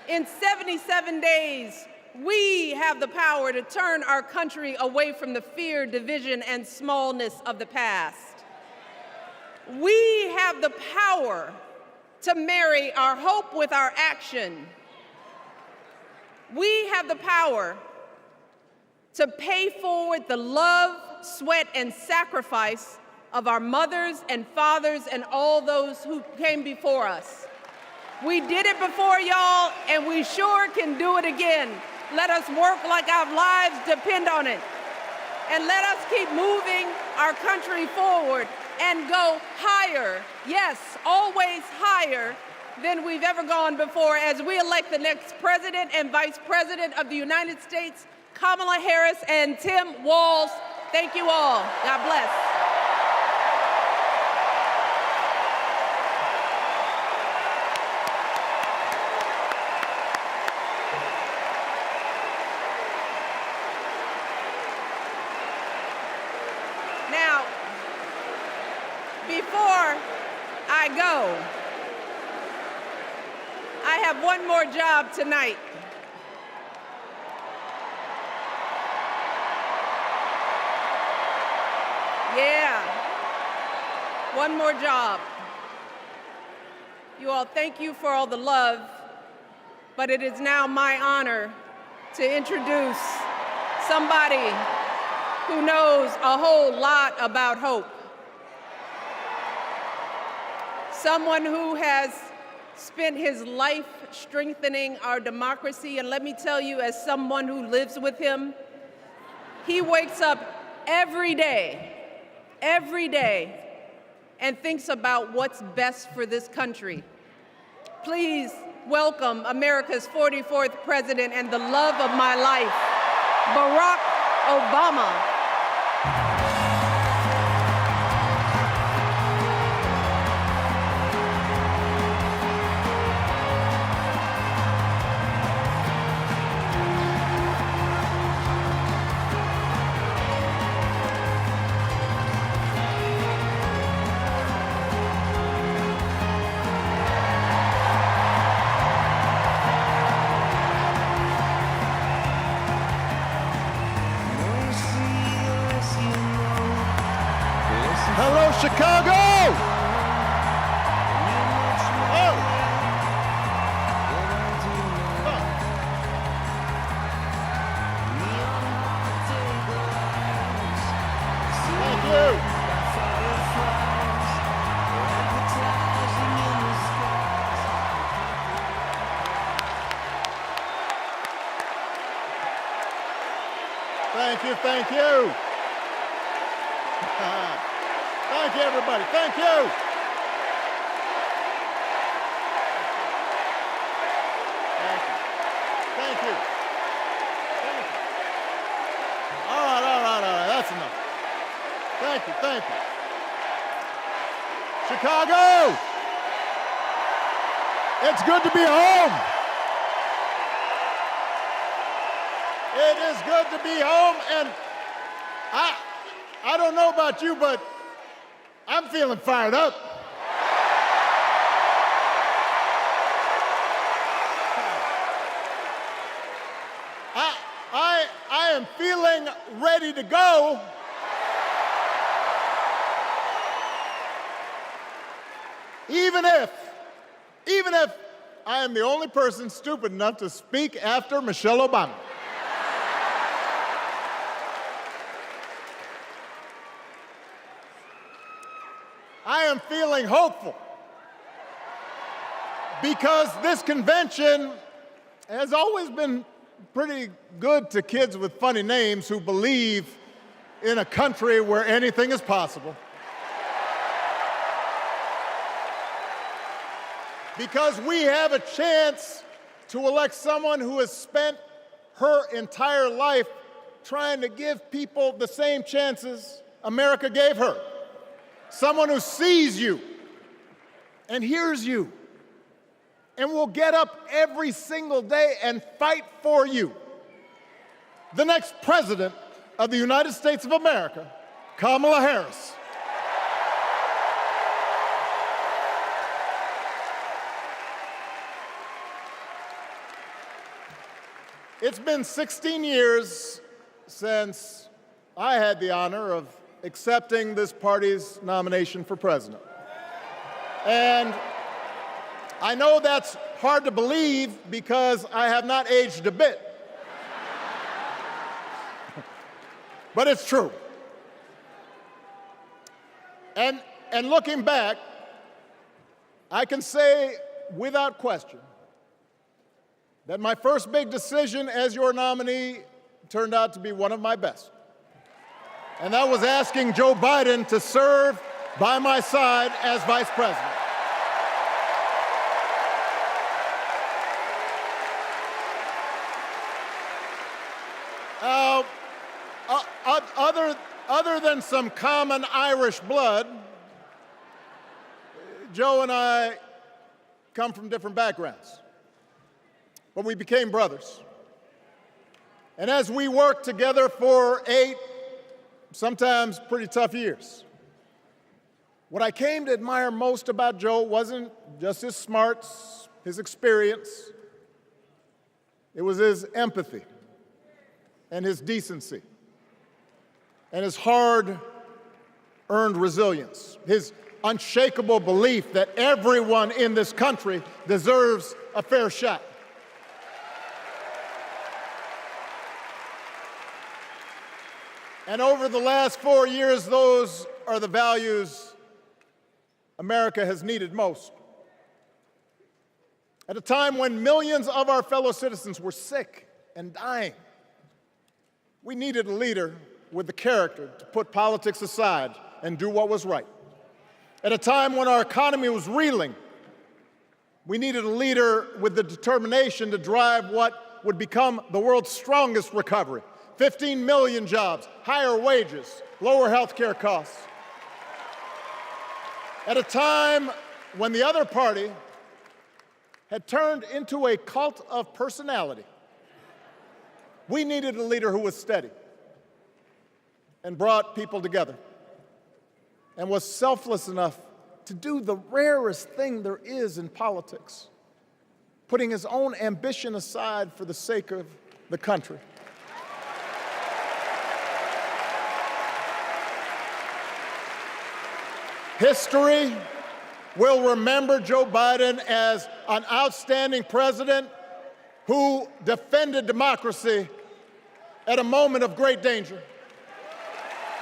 In 77 days, we have the power to turn our country away from the fear, division, and smallness of the past. We have the power to marry our hope with our action. We have the power to pay forward the love, sweat, and sacrifice of our mothers and fathers and all those who came before us. We did it before, y'all, and we sure can do it again. Let us work like our lives depend on it. And let us keep moving our country forward and go higher, yes, always higher, than we've ever gone before as we elect the next President and Vice President of the United States, Kamala Harris and Tim Walz. Thank you all. God bless. Now, before I go, I have one more job tonight. Yeah, one more job. You all, thank you for all the love, but it is now my honor to introduce somebody who knows a whole lot about hope. Someone who has spent his life strengthening our democracy, and let me tell you, as someone who lives with him, he wakes up every day, and thinks about what's best for this country. Please welcome America's 44th president and the love of my life, Barack Obama. Hello, Chicago! Oh. Thank you. Thank you, thank you. Thank you, everybody. Thank you. Thank you. Thank you. Thank you. All right. That's enough. Thank you. Thank you. Chicago! It's good to be home. It is good to be home, and I don't know about you, but I'm feeling fired up. I am feeling ready to go. Even if I am the only person stupid enough to speak after Michelle Obama. I am feeling hopeful because this convention has always been pretty good to kids with funny names who believe in a country where anything is possible. Because we have a chance to elect someone who has spent her entire life trying to give people the same chances America gave her. Someone who sees you and hears you and will get up every single day and fight for you. The next president of the United States of America, Kamala Harris. It's been 16 years since I had the honor of accepting this party's nomination for president. And I know that's hard to believe because I have not aged a bit. But it's true. And looking back, I can say without question that my first big decision as your nominee turned out to be one of my best. And that was asking Joe Biden to serve by my side as vice president. other than some common Irish blood, Joe and I come from different backgrounds, but we became brothers. And as we worked together for 8, sometimes pretty tough years, what I came to admire most about Joe wasn't just his smarts, his experience. It was his empathy and his decency and his hard-earned resilience, his unshakable belief that everyone in this country deserves a fair shot. And over the last 4 years, those are the values America has needed most. At a time when millions of our fellow citizens were sick and dying, we needed a leader with the character to put politics aside and do what was right. At a time when our economy was reeling, we needed a leader with the determination to drive what would become the world's strongest recovery. 15 million jobs, higher wages, lower health care costs. At a time when the other party had turned into a cult of personality, we needed a leader who was steady and brought people together and was selfless enough to do the rarest thing there is in politics, putting his own ambition aside for the sake of the country. History will remember Joe Biden as an outstanding president who defended democracy at a moment of great danger.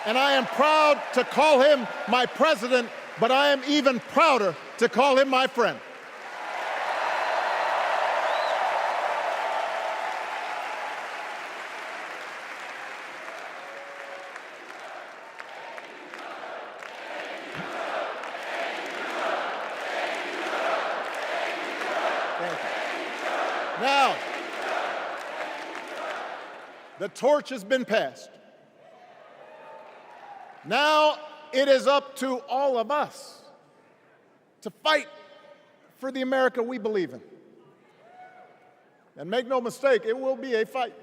And I am proud to call him my president, but I am even prouder to call him my friend. Now, the torch has been passed. Now it is up to all of us to fight for the America we believe in. And make no mistake, it will be a fight.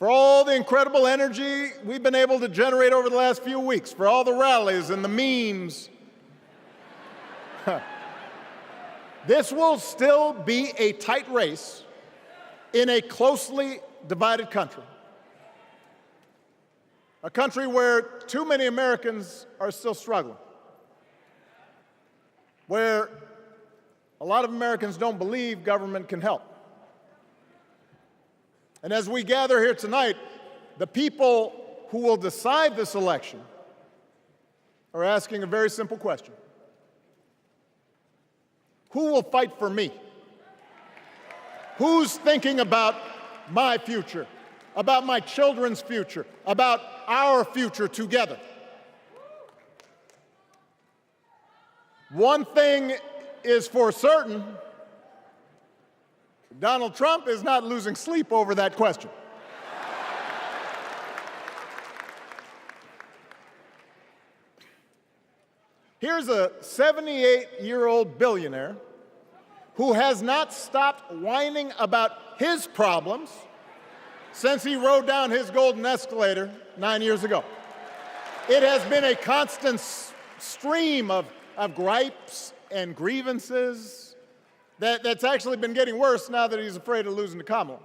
For all the incredible energy we've been able to generate over the last few weeks, for all the rallies and the memes, this will still be a tight race in a closely divided country. A country where too many Americans are still struggling, where a lot of Americans don't believe government can help. And as we gather here tonight, the people who will decide this election are asking a very simple question. Who will fight for me? Who's thinking about my future, about my children's future, about our future together? One thing is for certain, Donald Trump is not losing sleep over that question. Here's a 78-year-old billionaire who has not stopped whining about his problems since he rode down his golden escalator 9 years ago. It has been a constant stream of gripes and grievances that's actually been getting worse now that he's afraid of losing to Kamala.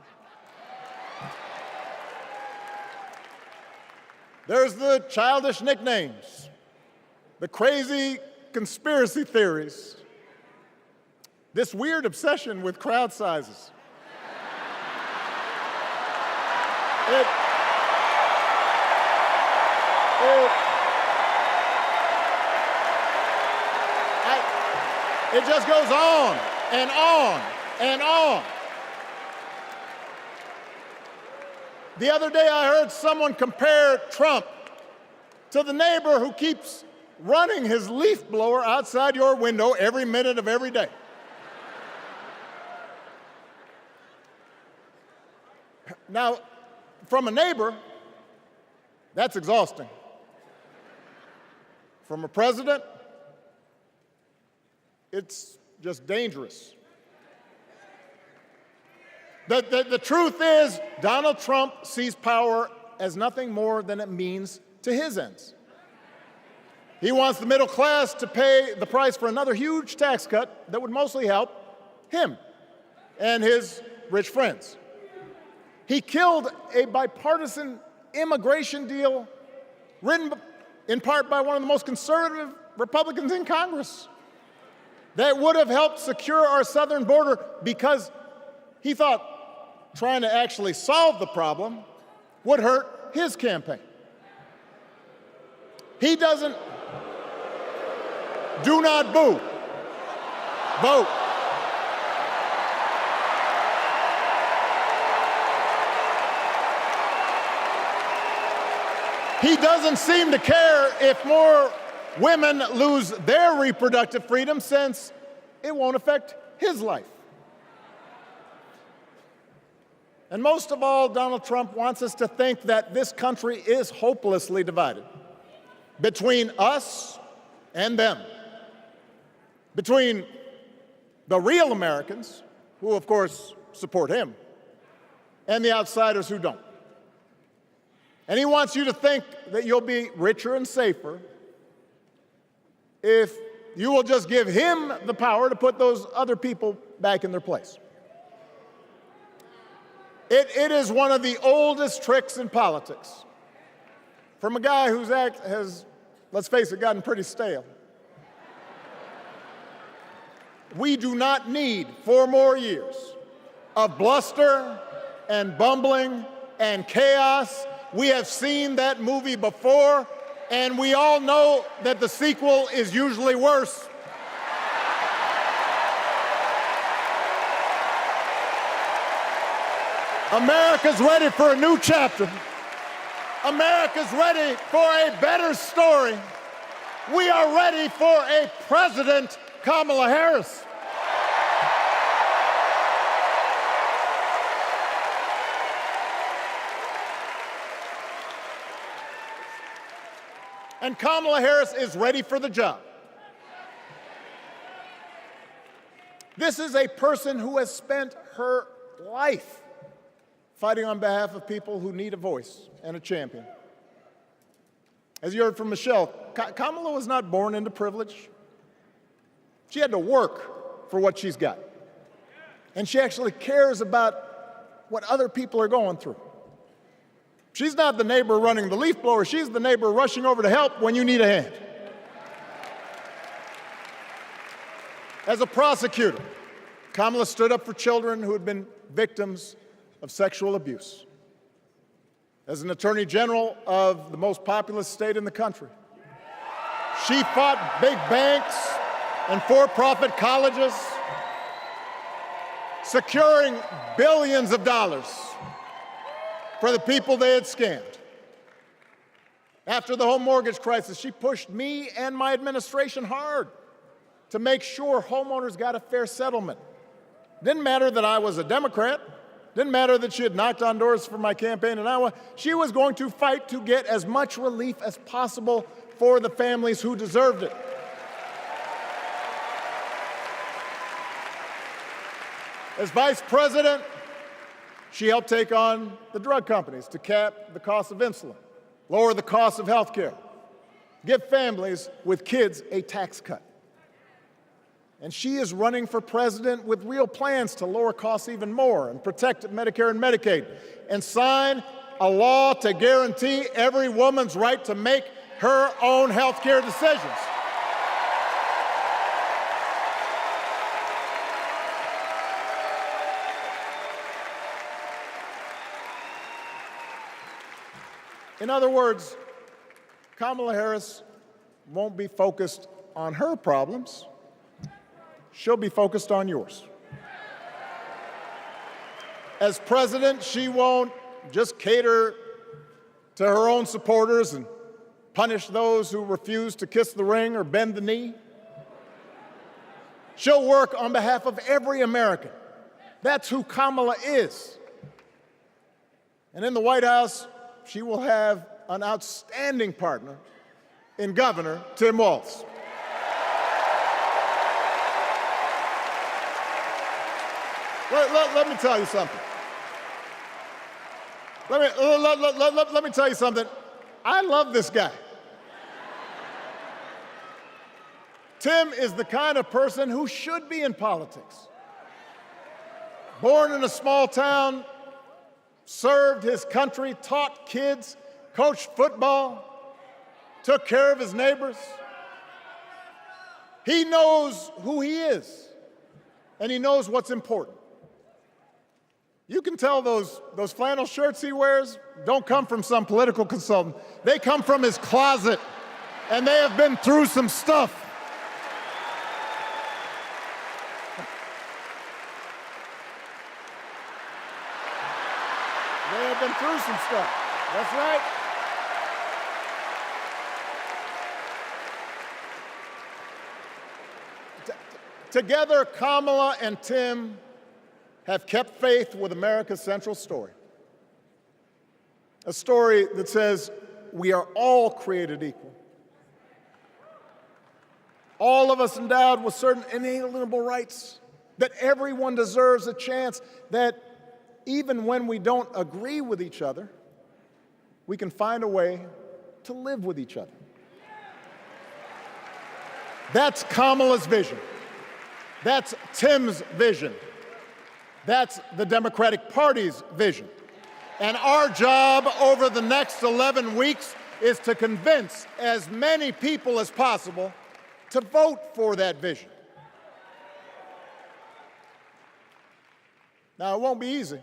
There's the childish nicknames, the crazy conspiracy theories, this weird obsession with crowd sizes. It just goes on and on and on. The other day I heard someone compare Trump to the neighbor who keeps running his leaf blower outside your window every minute of every day. Now, from a neighbor, That's exhausting. From a president, it's just dangerous. The truth is, Donald Trump sees power as nothing more than it means to his ends. He wants the middle class to pay the price for another huge tax cut that would mostly help him and his rich friends. He killed a bipartisan immigration deal written in part by one of the most conservative Republicans in Congress that would have helped secure our southern border because he thought trying to actually solve the problem would hurt his campaign. He doesn't. Do not boo. Vote. He doesn't seem to care if more women lose their reproductive freedom since it won't affect his life. And most of all, Donald Trump wants us to think that this country is hopelessly divided between us and them, between the real Americans, who of course support him, and the outsiders who don't. And he wants you to think that you'll be richer and safer if you will just give him the power to put those other people back in their place. It is one of the oldest tricks in politics from a guy whose act has, let's face it, gotten pretty stale. We do not need 4 more years of bluster and bumbling and chaos. We have seen that movie before, and we all know that the sequel is usually worse. America's ready for a new chapter. America's ready for a better story. We are ready for a President Kamala Harris. And Kamala Harris is ready for the job. This is a person who has spent her life fighting on behalf of people who need a voice and a champion. As you heard from Michelle, Kamala was not born into privilege. She had to work for what she's got. And she actually cares about what other people are going through. She's not the neighbor running the leaf blower. She's the neighbor rushing over to help when you need a hand. As a prosecutor, Kamala stood up for children who had been victims of sexual abuse. As an attorney general of the most populous state in the country, she fought big banks and for-profit colleges, securing billions of dollars for the people they had scammed. After the home mortgage crisis, she pushed me and my administration hard to make sure homeowners got a fair settlement. Didn't matter that I was a Democrat. Didn't matter that she had knocked on doors for my campaign in Iowa. She was going to fight to get as much relief as possible for the families who deserved it. As vice president, she helped take on the drug companies to cap the cost of insulin, lower the cost of health care, give families with kids a tax cut. And she is running for president with real plans to lower costs even more and protect Medicare and Medicaid and sign a law to guarantee every woman's right to make her own health care decisions. In other words, Kamala Harris won't be focused on her problems. She'll be focused on yours. As president, she won't just cater to her own supporters and punish those who refuse to kiss the ring or bend the knee. She'll work on behalf of every American. That's who Kamala is. And in the White House, she will have an outstanding partner in Governor Tim Walz. Let me tell you something. Let me tell you something. I love this guy. Tim is the kind of person who should be in politics. Born in a small town, served his country, taught kids, coached football, took care of his neighbors. He knows who he is, and he knows what's important. You can tell those flannel shirts he wears don't come from some political consultant. They come from his closet, and they have been through some stuff. They have been through some stuff. That's right. Together, Kamala and Tim have kept faith with America's central story. A story that says we are all created equal. All of us endowed with certain inalienable rights, that everyone deserves a chance, that even when we don't agree with each other, we can find a way to live with each other. That's Kamala's vision. That's Tim's vision. That's the Democratic Party's vision. And our job over the next 11 weeks is to convince as many people as possible to vote for that vision. Now, it won't be easy.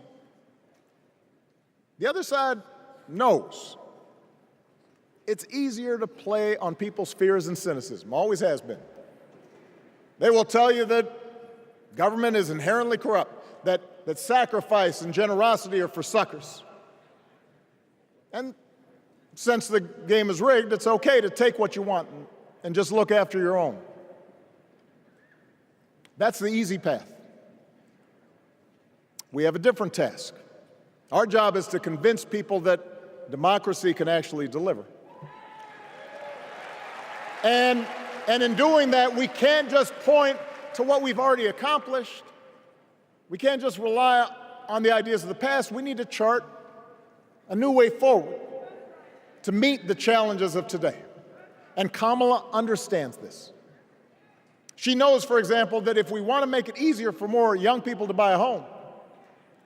The other side knows it's easier to play on people's fears and cynicism, always has been. They will tell you that government is inherently corrupt, that sacrifice and generosity are for suckers. And since the game is rigged, it's okay to take what you want and just look after your own. That's the easy path. We have a different task. Our job is to convince people that democracy can actually deliver. And in doing that, we can't just point to what we've already accomplished. We can't just rely on the ideas of the past. We need to chart a new way forward to meet the challenges of today. And Kamala understands this. She knows, for example, that if we want to make it easier for more young people to buy a home,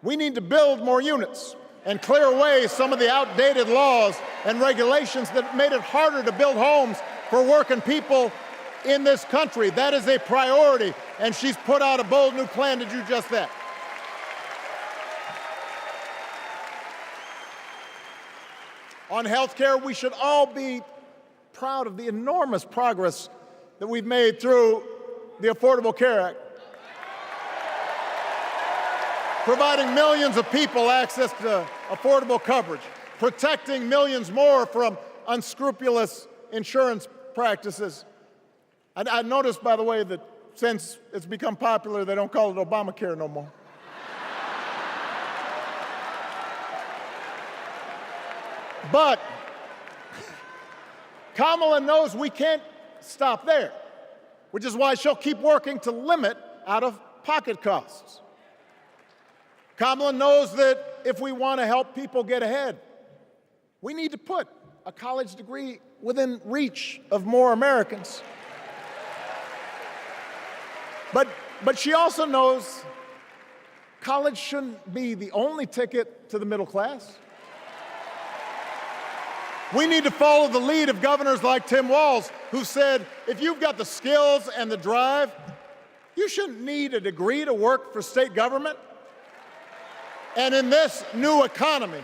we need to build more units and clear away some of the outdated laws and regulations that made it harder to build homes for working people in this country. That is a priority, and she's put out a bold new plan to do just that. On health care, we should all be proud of the enormous progress that we've made through the Affordable Care Act, providing millions of people access to affordable coverage, protecting millions more from unscrupulous insurance practices. I noticed, by the way, that since it's become popular, they don't call it Obamacare no more. But Kamala knows we can't stop there, which is why she'll keep working to limit out-of-pocket costs. Kamala knows that if we want to help people get ahead, we need to put a college degree within reach of more Americans. But she also knows college shouldn't be the only ticket to the middle class. We need to follow the lead of governors like Tim Walz, who said, if you've got the skills and the drive, you shouldn't need a degree to work for state government. And in this new economy,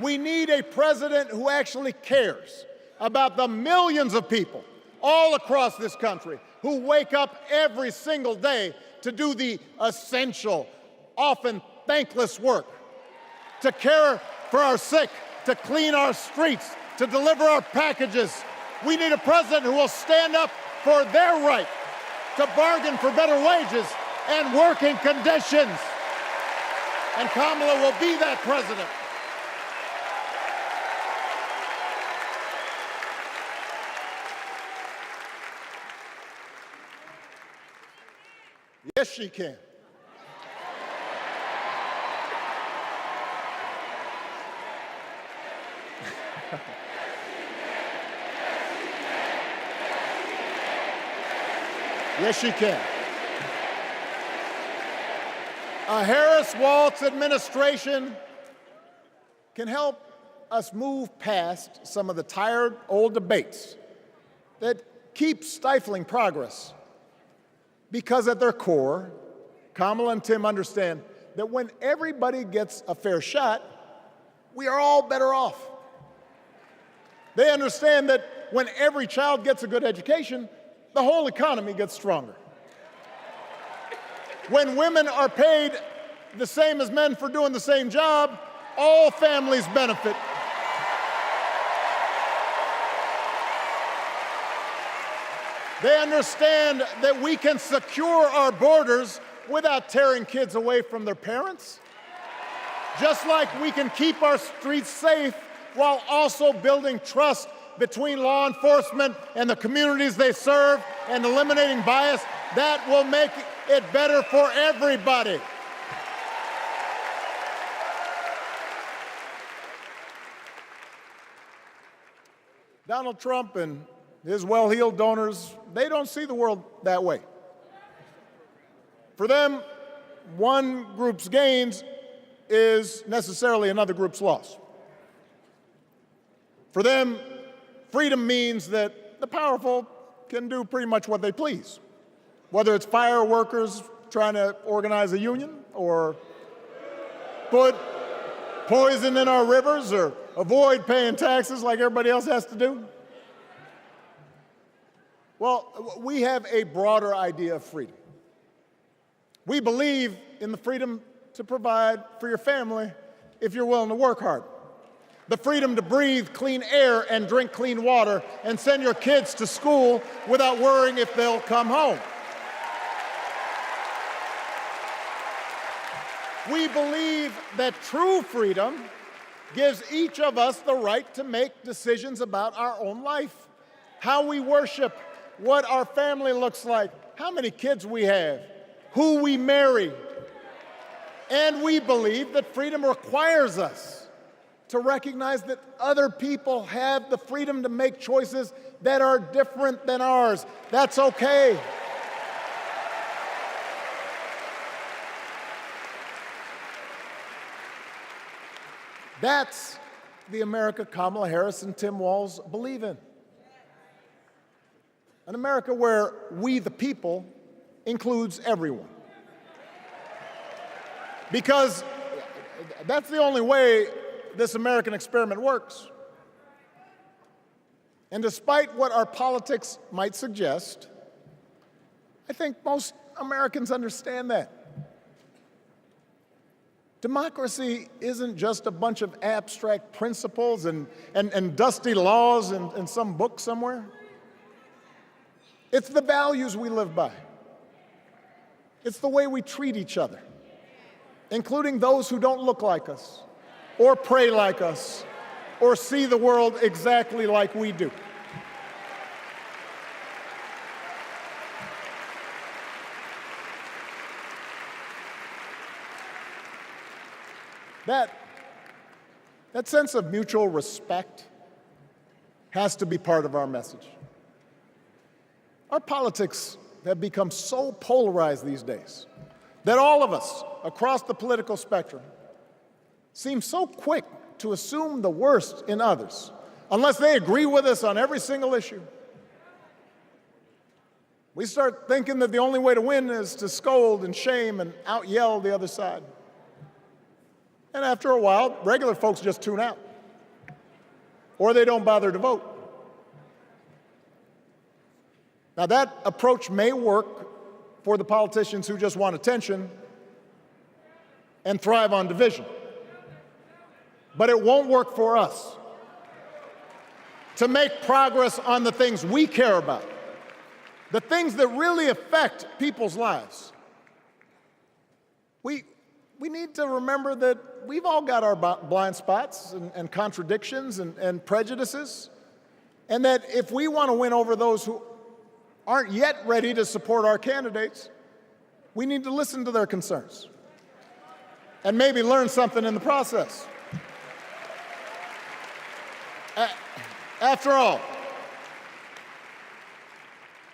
we need a president who actually cares about the millions of people all across this country who wake up every single day to do the essential, often thankless work, to care for our sick, to clean our streets, to deliver our packages. We need a president who will stand up for their right to bargain for better wages and working conditions. And Kamala will be that president. Yes, she can. Yes, she can. A Harris-Walz administration can help us move past some of the tired old debates that keep stifling progress. Because at their core, Kamala and Tim understand that when everybody gets a fair shot, we are all better off. They understand that when every child gets a good education, the whole economy gets stronger. When women are paid the same as men for doing the same job, all families benefit. They understand that we can secure our borders without tearing kids away from their parents, just like we can keep our streets safe while also building trust between law enforcement and the communities they serve and eliminating bias. That will make it better for everybody. Donald Trump and his well-heeled donors, they don't see the world that way. For them, one group's gains is necessarily another group's loss. For them, freedom means that the powerful can do pretty much what they please, whether it's fire workers trying to organize a union, or put poison in our rivers, or avoid paying taxes like everybody else has to do. Well, we have a broader idea of freedom. We believe in the freedom to provide for your family if you're willing to work hard. The freedom to breathe clean air and drink clean water and send your kids to school without worrying if they'll come home. We believe that true freedom gives each of us the right to make decisions about our own life, how we worship, what our family looks like, how many kids we have, who we marry. And we believe that freedom requires us to recognize that other people have the freedom to make choices that are different than ours. That's okay. That's the America Kamala Harris and Tim Walz believe in. An America where we, the people, includes everyone. Because that's the only way this American experiment works. And despite what our politics might suggest, I think most Americans understand that. Democracy isn't just a bunch of abstract principles and dusty laws in some book somewhere. It's the values we live by. It's the way we treat each other, including those who don't look like us, or pray like us, or see the world exactly like we do. That sense of mutual respect has to be part of our message. Our politics have become so polarized these days that all of us across the political spectrum seem so quick to assume the worst in others, unless they agree with us on every single issue. We start thinking that the only way to win is to scold and shame and out-yell the other side. And after a while, regular folks just tune out, or they don't bother to vote. Now, that approach may work for the politicians who just want attention and thrive on division, but it won't work for us. To make progress on the things we care about, the things that really affect people's lives, we need to remember that we've all got our blind spots and contradictions and prejudices, and that if we want to win over those who aren't yet ready to support our candidates, We need to listen to their concerns and maybe learn something in the process. After all,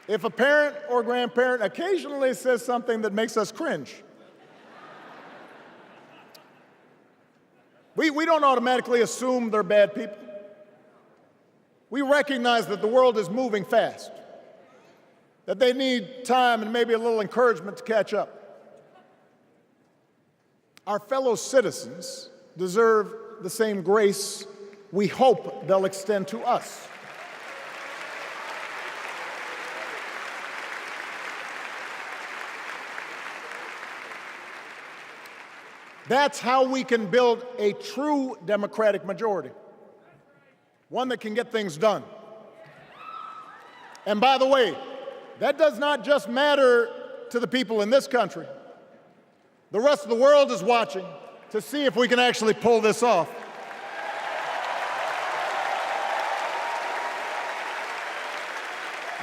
if a parent or grandparent occasionally says something that makes us cringe, we don't automatically assume they're bad people. We recognize that the world is moving fast, that they need time and maybe a little encouragement to catch up. Our fellow citizens deserve the same grace we hope they'll extend to us. That's how we can build a true democratic majority, one that can get things done. And by the way, that does not just matter to the people in this country. The rest of the world is watching to see if we can actually pull this off.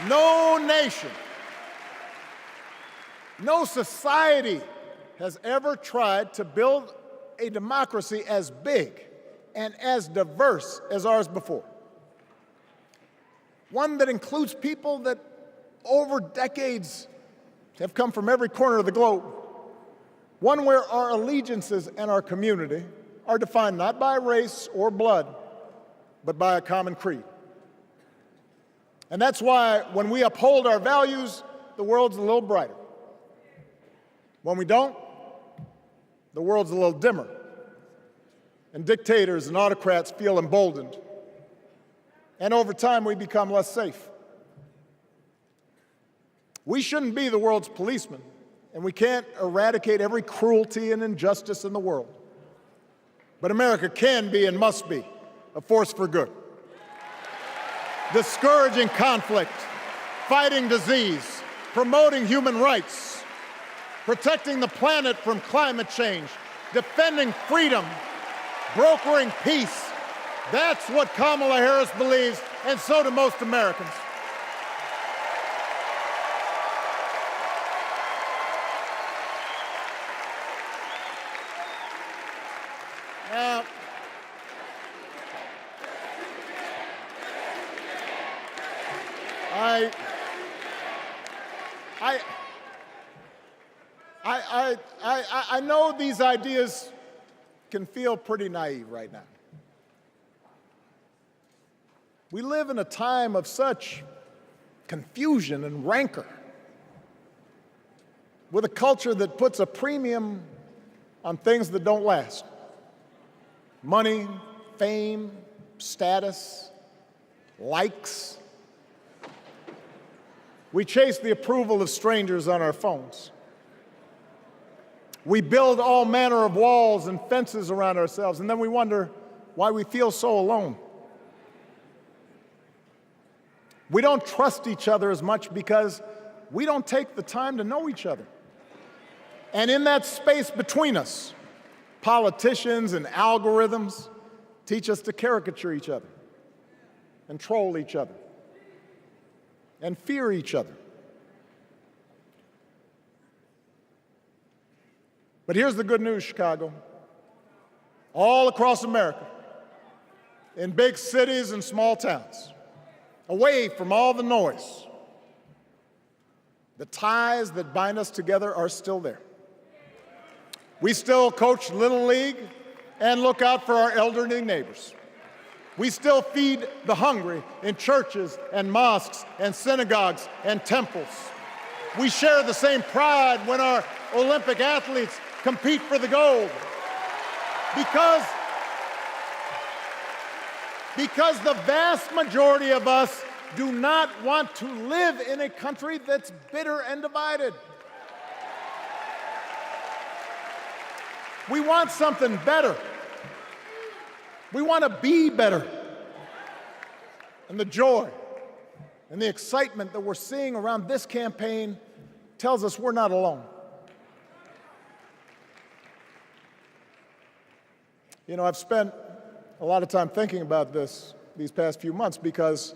No nation, no society has ever tried to build a democracy as big and as diverse as ours before. One that includes people that over decades have come from every corner of the globe. One where our allegiances and our community are defined not by race or blood, but by a common creed. And that's why when we uphold our values, the world's a little brighter. When we don't, the world's a little dimmer. And dictators and autocrats feel emboldened. And over time, we become less safe. We shouldn't be the world's policemen, and we can't eradicate every cruelty and injustice in the world. But America can be and must be a force for good, discouraging conflict, fighting disease, promoting human rights, protecting the planet from climate change, defending freedom, brokering peace. That's what Kamala Harris believes, and so do most Americans. Now, I know these ideas can feel pretty naive right now. We live in a time of such confusion and rancor, with a culture that puts a premium on things that don't last. Money, fame, status, likes. We chase the approval of strangers on our phones. We build all manner of walls and fences around ourselves, and then we wonder why we feel so alone. We don't trust each other as much because we don't take the time to know each other. And in that space between us, politicians and algorithms teach us to caricature each other and troll each other and fear each other. But here's the good news, Chicago. All across America, in big cities and small towns, away from all the noise, the ties that bind us together are still there. We still coach Little League and look out for our elderly neighbors. We still feed the hungry in churches and mosques and synagogues and temples. We share the same pride when our Olympic athletes compete for the gold. Because the vast majority of us do not want to live in a country that's bitter and divided. We want something better. We want to be better. And the joy and the excitement that we're seeing around this campaign tells us we're not alone. You know, I've spent a lot of time thinking about these past few months because,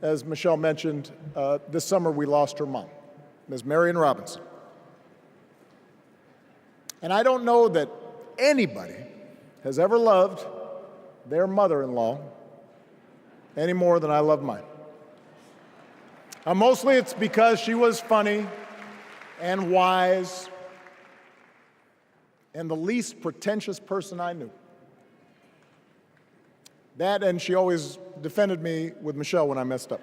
as Michelle mentioned, this summer we lost her mom, Ms. Marion Robinson. And I don't know that anybody has ever loved their mother-in-law any more than I love mine. Mostly it's because she was funny and wise and the least pretentious person I knew. That, and she always defended me with Michelle when I messed up.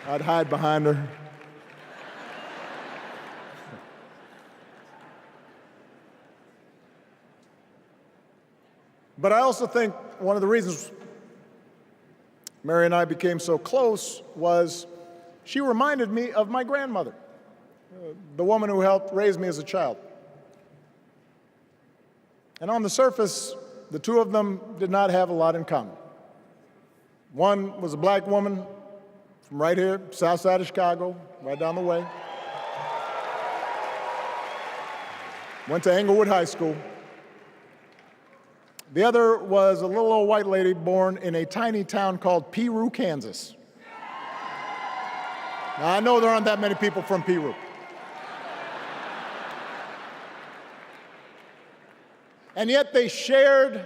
I'd hide behind her. But I also think one of the reasons Mary and I became so close was she reminded me of my grandmother, the woman who helped raise me as a child. And on the surface, the two of them did not have a lot in common. One was a black woman from right here, south side of Chicago, right down the way. Went to Englewood High School. The other was a little old white lady born in a tiny town called Peru, Kansas. Now, I know there aren't that many people from Peru. And yet they shared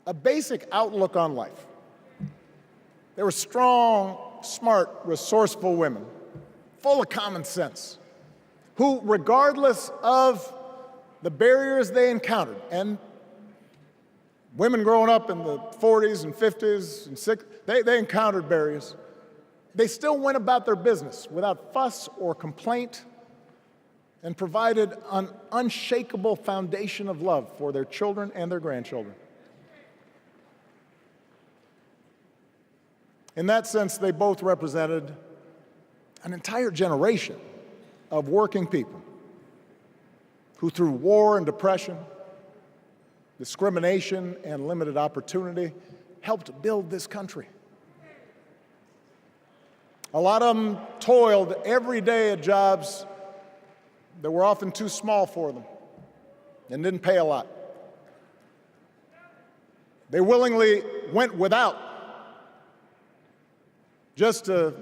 a basic outlook on life. They were strong, smart, resourceful women, full of common sense, who, regardless of the barriers they encountered, and women growing up in the 40s and 50s and 60s, they encountered barriers. They still went about their business without fuss or complaint and provided an unshakable foundation of love for their children and their grandchildren. In that sense, they both represented an entire generation of working people who, through war and depression, discrimination and limited opportunity, helped build this country. A lot of them toiled every day at jobs that were often too small for them and didn't pay a lot. They willingly went without just to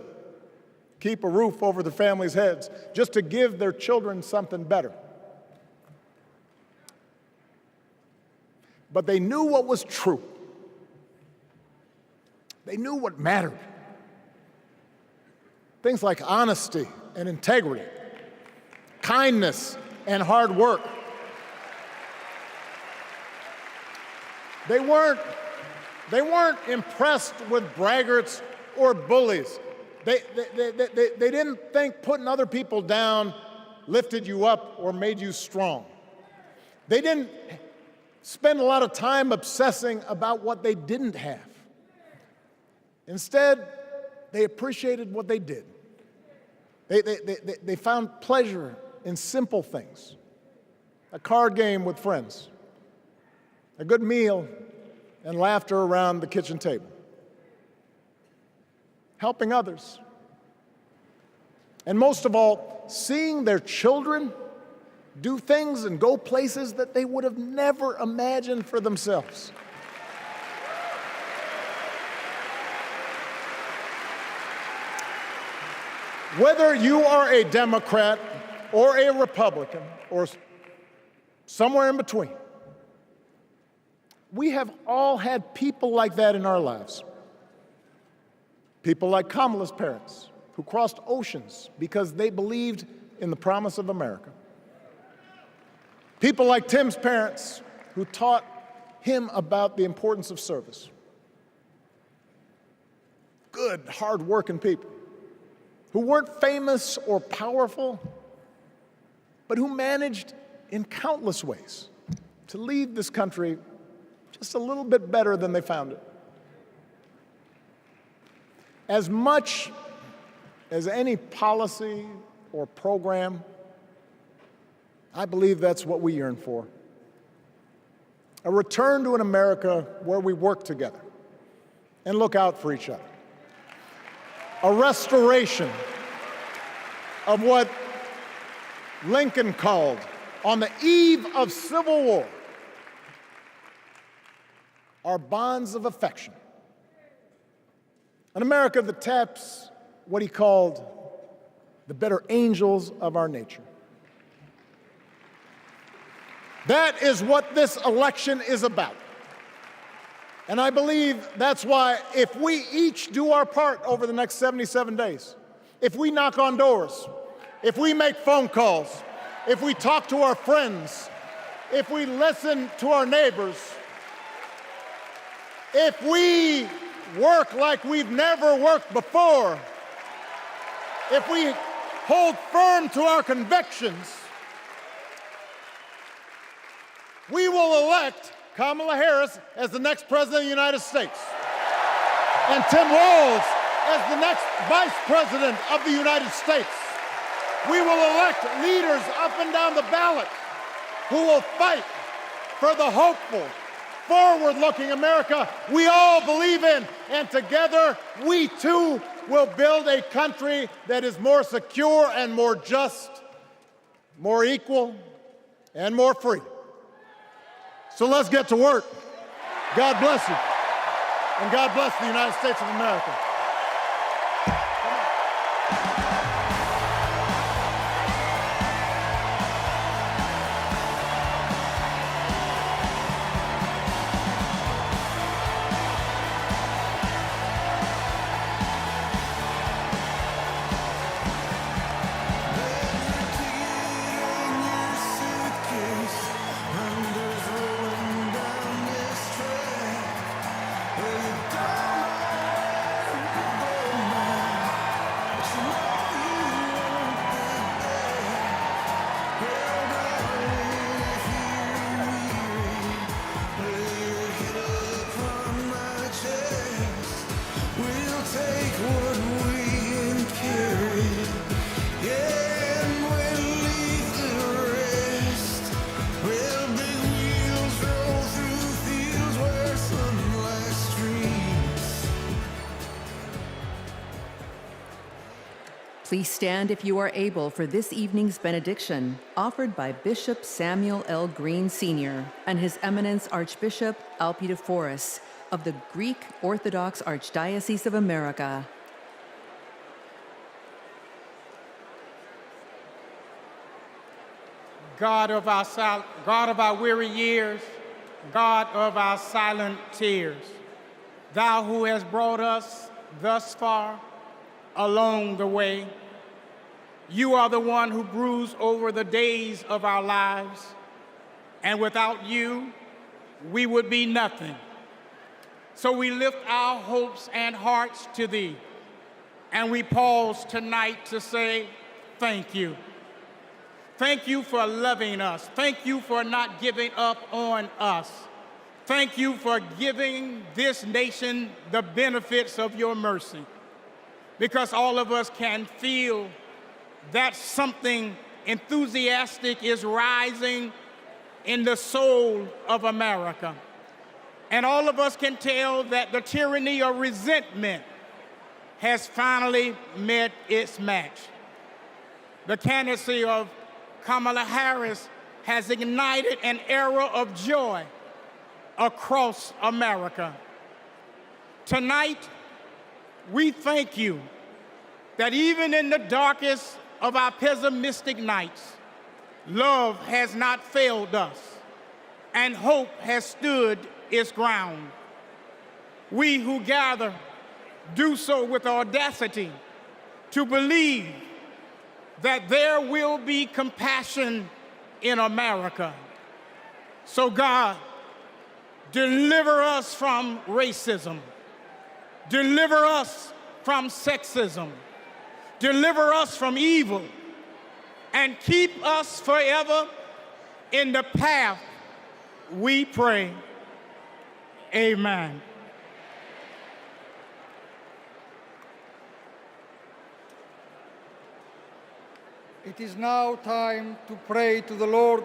keep a roof over their families' heads, just to give their children something better. But they knew what was true. They knew what mattered. Things like honesty and integrity, kindness and hard work. They weren't impressed with braggarts or bullies. They didn't think putting other people down lifted you up or made you strong. They didn't spend a lot of time obsessing about what they didn't have. Instead, they appreciated what they did. They found pleasure in simple things. A card game with friends, a good meal, and laughter around the kitchen table. Helping others. And most of all, seeing their children do things and go places that they would have never imagined for themselves. Whether you are a Democrat or a Republican or somewhere in between, we have all had people like that in our lives. People like Kamala's parents, who crossed oceans because they believed in the promise of America. People like Tim's parents, who taught him about the importance of service. Good, hard-working people who weren't famous or powerful, but who managed in countless ways to leave this country just a little bit better than they found it. As much as any policy or program, I believe that's what we yearn for. A return to an America where we work together and look out for each other. A restoration of what Lincoln called, on the eve of Civil War, our bonds of affection. An America that taps what he called the better angels of our nature. That is what this election is about. And I believe that's why if we each do our part over the next 77 days, if we knock on doors, if we make phone calls, if we talk to our friends, if we listen to our neighbors, if we work like we've never worked before, if we hold firm to our convictions, we will elect Kamala Harris as the next President of the United States, and Tim Walz as the next Vice President of the United States. We will elect leaders up and down the ballot who will fight for the hopeful, forward-looking America we all believe in, and together we too will build a country that is more secure and more just, more equal, and more free. So let's get to work. God bless you, and God bless the United States of America. Please stand if you are able for this evening's benediction, offered by Bishop Samuel L. Green Sr. and His Eminence Archbishop Alpidophoros of the Greek Orthodox Archdiocese of America. God of our weary years, God of our silent tears, Thou who hast brought us thus far along the way, You are the one who broods over the days of our lives, and without You, we would be nothing. So we lift our hopes and hearts to Thee, and we pause tonight to say thank You. Thank You for loving us. Thank You for not giving up on us. Thank You for giving this nation the benefits of Your mercy, because all of us can feel that something enthusiastic is rising in the soul of America. And all of us can tell that the tyranny of resentment has finally met its match. The candidacy of Kamala Harris has ignited an era of joy across America. Tonight, we thank You that even in the darkest of our pessimistic nights, love has not failed us, and hope has stood its ground. We who gather do so with audacity to believe that there will be compassion in America. So God, deliver us from racism. Deliver us from sexism. Deliver us from evil, and keep us forever in the path we pray. Amen. It is now time to pray to the Lord.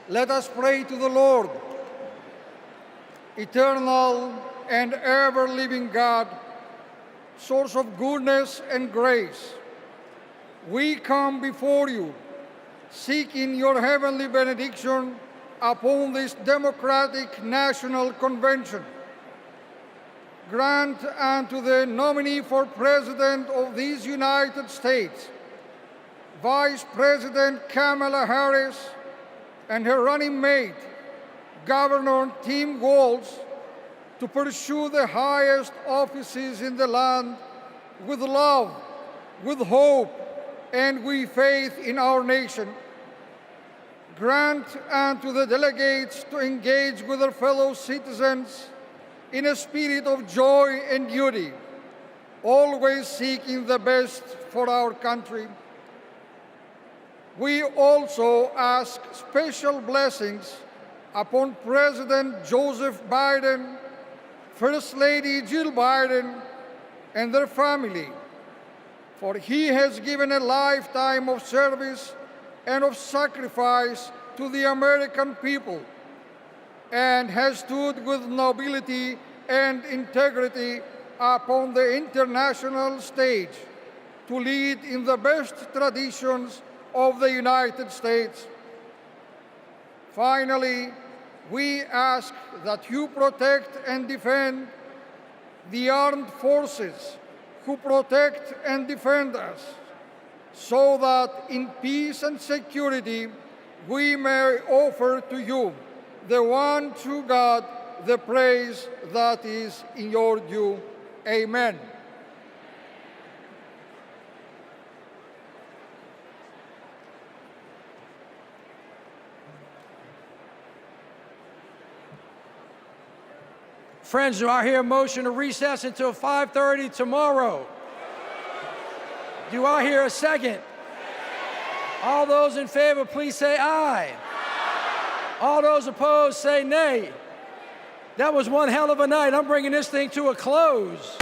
Let us pray to the Lord. Eternal and ever-living God, source of goodness and grace, we come before You, seeking Your heavenly benediction upon this democratic national convention. grant unto the nominee for President of these United States, Vice President Kamala Harris, and her running mate, Governor Tim Walz, to pursue the highest offices in the land with love, with hope, and with faith in our nation. Grant unto the delegates to engage with their fellow citizens in a spirit of joy and duty, always seeking the best for our country. We also ask special blessings upon President Joseph Biden, First Lady Jill Biden, and their family, for he has given a lifetime of service and of sacrifice to the American people, and has stood with nobility and integrity upon the international stage to lead in the best traditions of the United States. Finally, we ask that you protect and defend the armed forces who protect and defend us, so that in peace and security we may offer to you, the one true God, the praise that is in your due. Amen. Friends, do I hear a motion to recess until 5:30 tomorrow? Do I hear a second? All those in favor, please say aye. All those opposed, say nay. That was one hell of a night. I'm bringing this thing to a close.